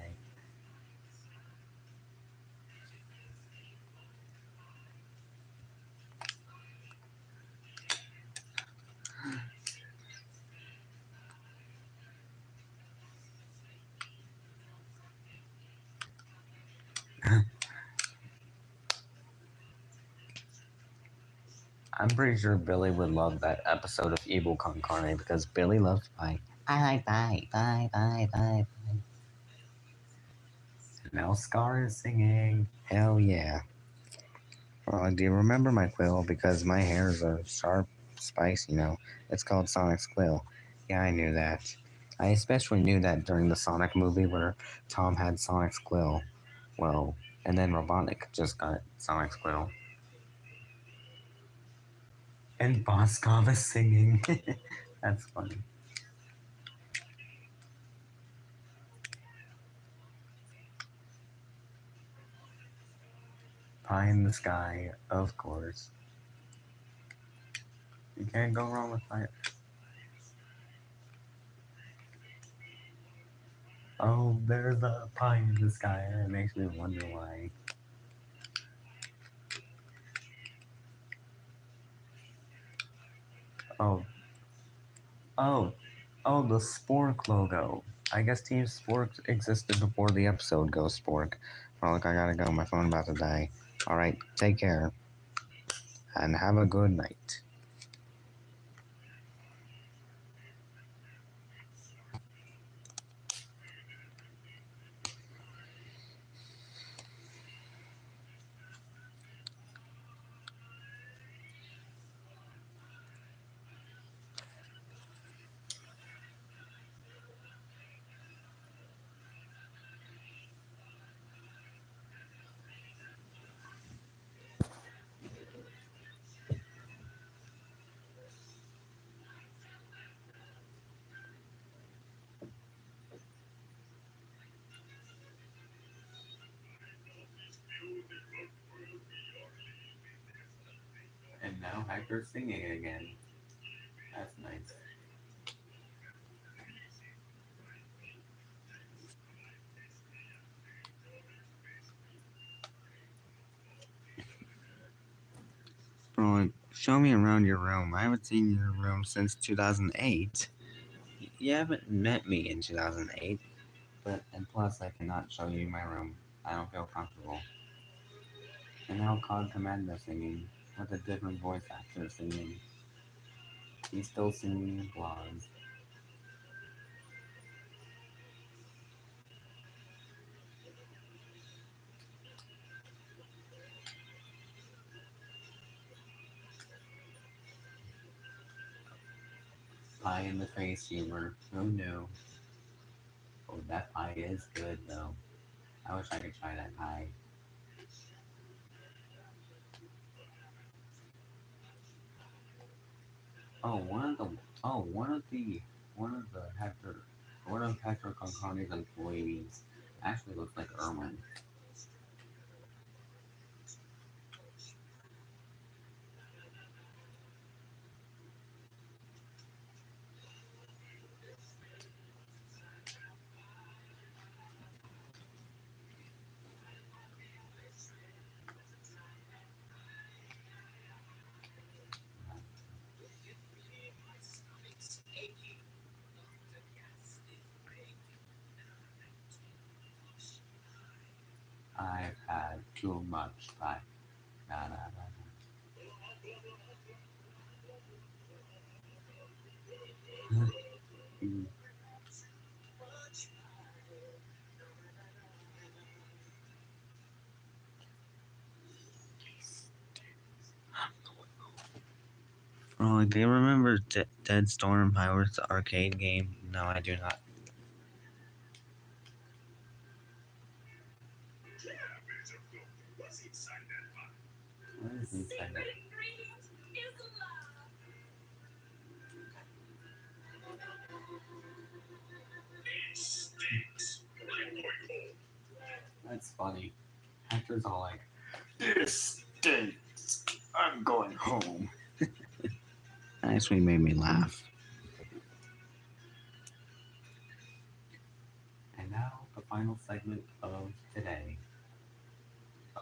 I'm pretty sure Billy would love that episode of Evil Con Carne because Billy loves pie. I like pie, pie, pie, pie, pie. Now Scar is singing. Hell yeah. Well, do you remember my quill? Because my hair is a sharp spice, you know. It's called Sonic's quill. Yeah, I knew that. I especially knew that during the Sonic movie where Tom had Sonic's quill. Well, and then Robotnik just got Sonic's quill. And Boskov is singing. That's funny. Pie in the sky, of course. You can't go wrong with pie. Oh, there's a pie in the sky. It makes me wonder why. Oh, oh, oh, the Spork logo. I guess Team Spork existed before the episode Go Spork. Well, look, I gotta go. My phone about to die. Alright, take care. And have a good night. And now Hector's singing again. That's nice. Bro, show me around your room. I haven't seen your room since 2008. You haven't met me in 2008. But, and plus, I cannot show you my room. I don't feel comfortable. And now COD Commander singing, with a different voice actor singing. He's still singing applause. Pie in the face humor. Who knew? Oh, that pie is good though. I wish I could try that pie. Oh, one of the Hector Concarne's employees actually looks like Erwin. too much. Like, nah, nah, nah, nah. Mm. Oh, do you remember Dead Storm Pirates arcade game? No, I do not. What is inside that? That's funny. Hector's all like, "This stinks. I'm going home." Actually made me laugh. And now the final segment of today,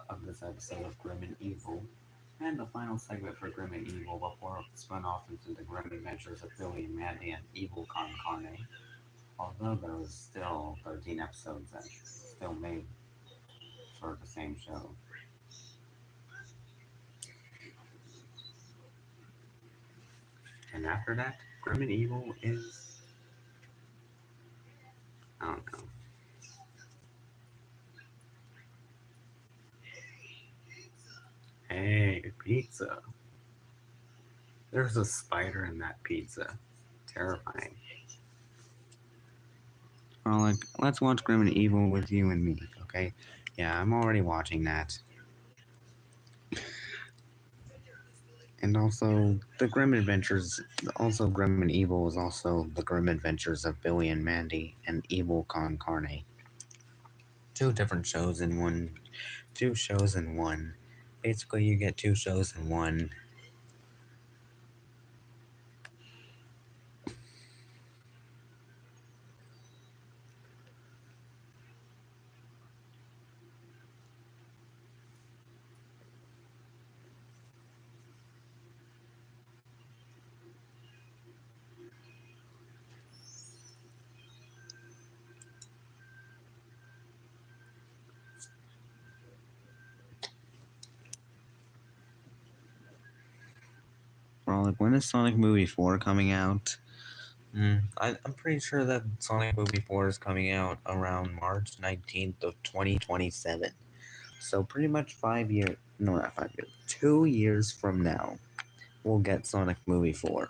of this episode of Grim and Evil, and the final segment for Grim and Evil before it spun off into the grim adventures of Billy and Mandy and Evil Con Carne. Although there was still 13 episodes that still made for the same show. And after that, Grim and Evil is, I don't know. Hey, pizza. There's a spider in that pizza. Terrifying. Or like, let's watch Grim and Evil with you and me, okay? Yeah, I'm already watching that. And also, the Grim Adventures, also Grim and Evil is also the Grim Adventures of Billy and Mandy and Evil Con Carne. Two different shows in one. Two shows in one. Basically, you get two shows in one. Well, like, when is Sonic Movie 4 coming out? I'm pretty sure that Sonic Movie 4 is coming out around March 19th of 2027. So pretty much 5 years, no, not 5 years, 2 years from now, we'll get Sonic Movie 4.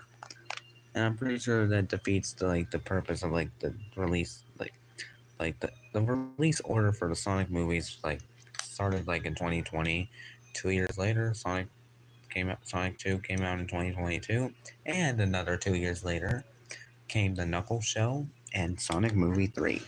And I'm pretty sure that defeats the purpose of the release the release order for the Sonic movies started in 2020. 2 years later, Sonic 2 came out in 2022, and another 2 years later came the Knuckles show and Sonic Movie 3.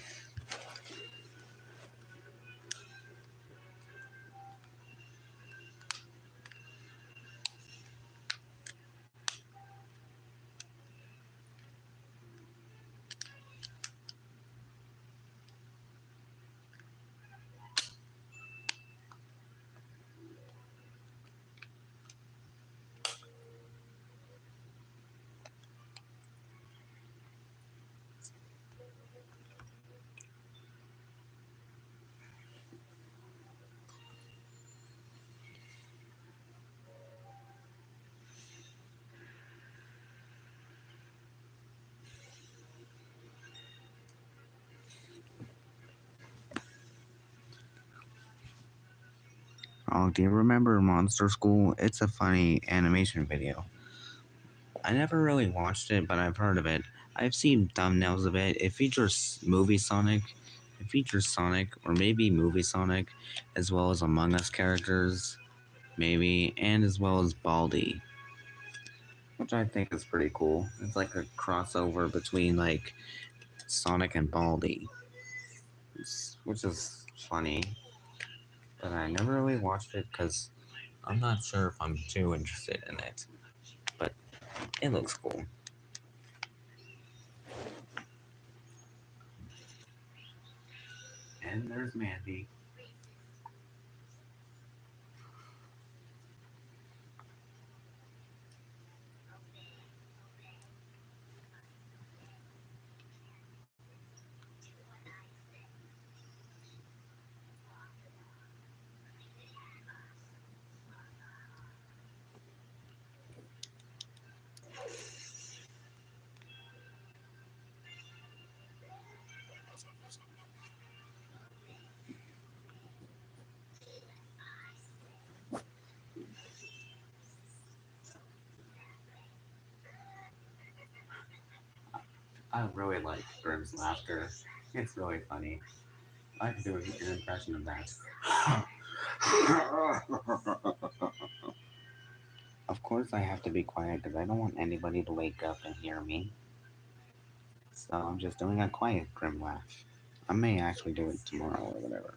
Oh, do you remember Monster School? It's a funny animation video. I never really watched it, but I've heard of it. I've seen thumbnails of it. It features movie Sonic. It features Sonic, or maybe movie Sonic, as well as Among Us characters, maybe, and as well as Baldi, which I think is pretty cool. It's like a crossover between Sonic and Baldi, which is funny. But I never really watched it because I'm not sure if I'm too interested in it. But it looks cool. And there's Mandy. I really like Grimm's laughter. It's really funny. I could do an impression of that. Of course, I have to be quiet because I don't want anybody to wake up and hear me. So I'm just doing a quiet Grim laugh. I may actually do it tomorrow or whatever.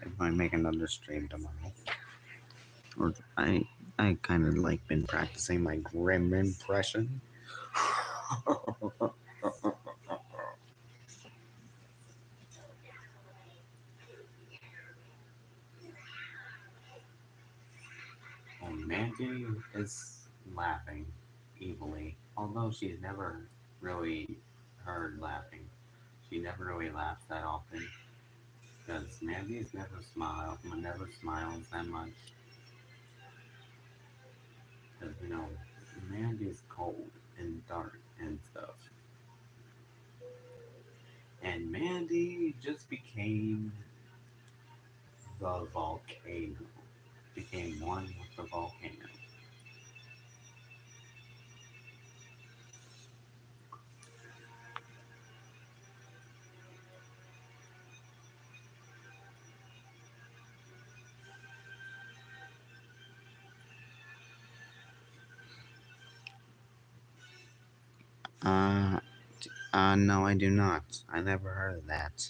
If I make another stream tomorrow. Or I kind of like been practicing my Grim impression. And Mandy is laughing evilly, although she's never really heard laughing. She never really laughs that often because Mandy's never smiles that much. Because Mandy's cold and dark and stuff, and Mandy just became the volcano. Became one with the volcano. Uh, no, I do not. I never heard of that.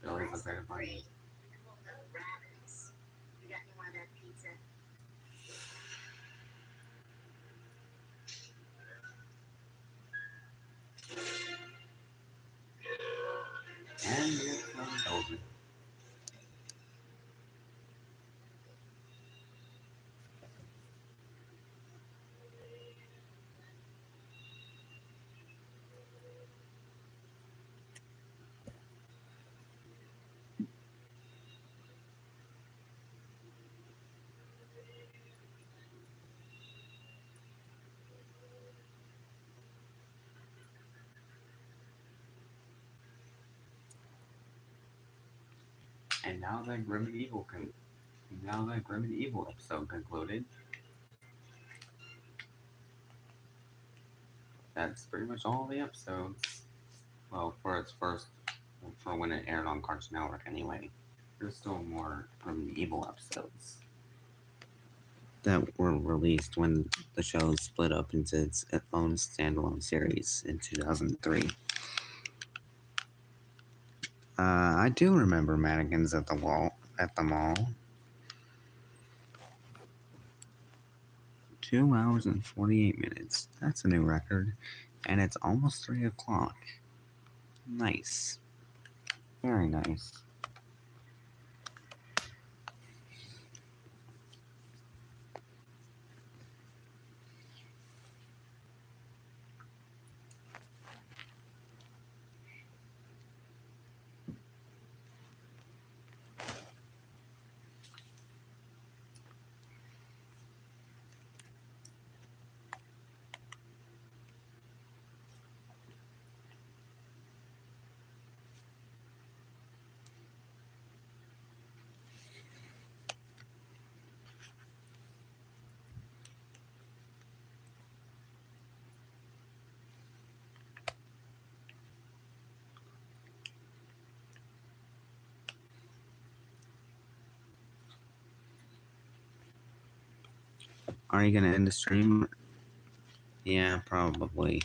Billy's a better fighter. Rabbits. You got any more of that pizza? And the episode is over. And now that Grim and Evil episode concluded, that's pretty much all the episodes. Well, for when it aired on Cartoon Network anyway. There's still more Grim and Evil episodes. That were released when the show split up into its own standalone series in 2003. I do remember Mannequins at the mall. 2 hours and 48 minutes. That's a new record. And it's almost 3 o'clock. Nice. Very nice. Are you gonna end the stream? Yeah, probably.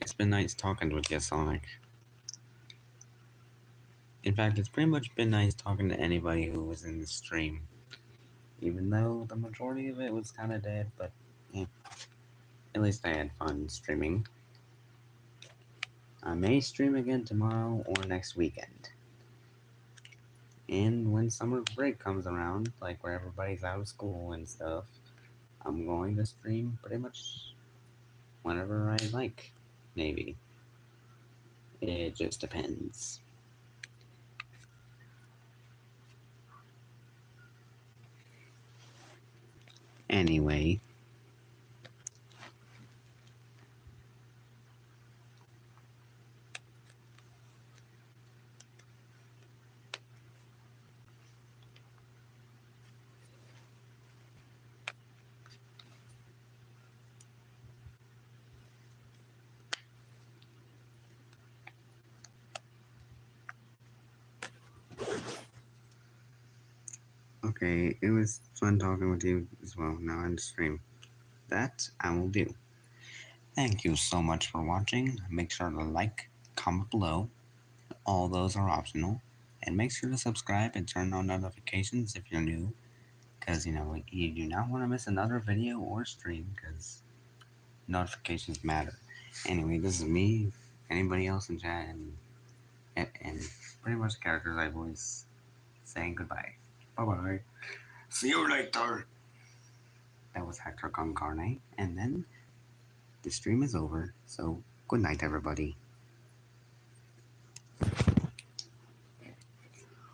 It's been nice talking with you, Sonic. In fact, it's pretty much been nice talking to anybody who was in the stream. Even though the majority of it was kind of dead, but yeah, at least I had fun streaming. I may stream again tomorrow or next weekend. And when summer break comes around, like where everybody's out of school and stuff, I'm going to stream pretty much whenever I like, maybe. It just depends. Anyway, Okay, it was fun talking with you as well. Now I stream. That I will do. Thank you so much for watching. Make sure to like, comment below. All those are optional. And make sure to subscribe and turn on notifications if you're new. Because, you do not want to miss another video or stream because notifications matter. Anyway, this is me, anybody else in chat, and pretty much characters I voice saying goodbye. Bye bye. See you later. That was Hector Concarne. And then the stream is over. So, good night, everybody.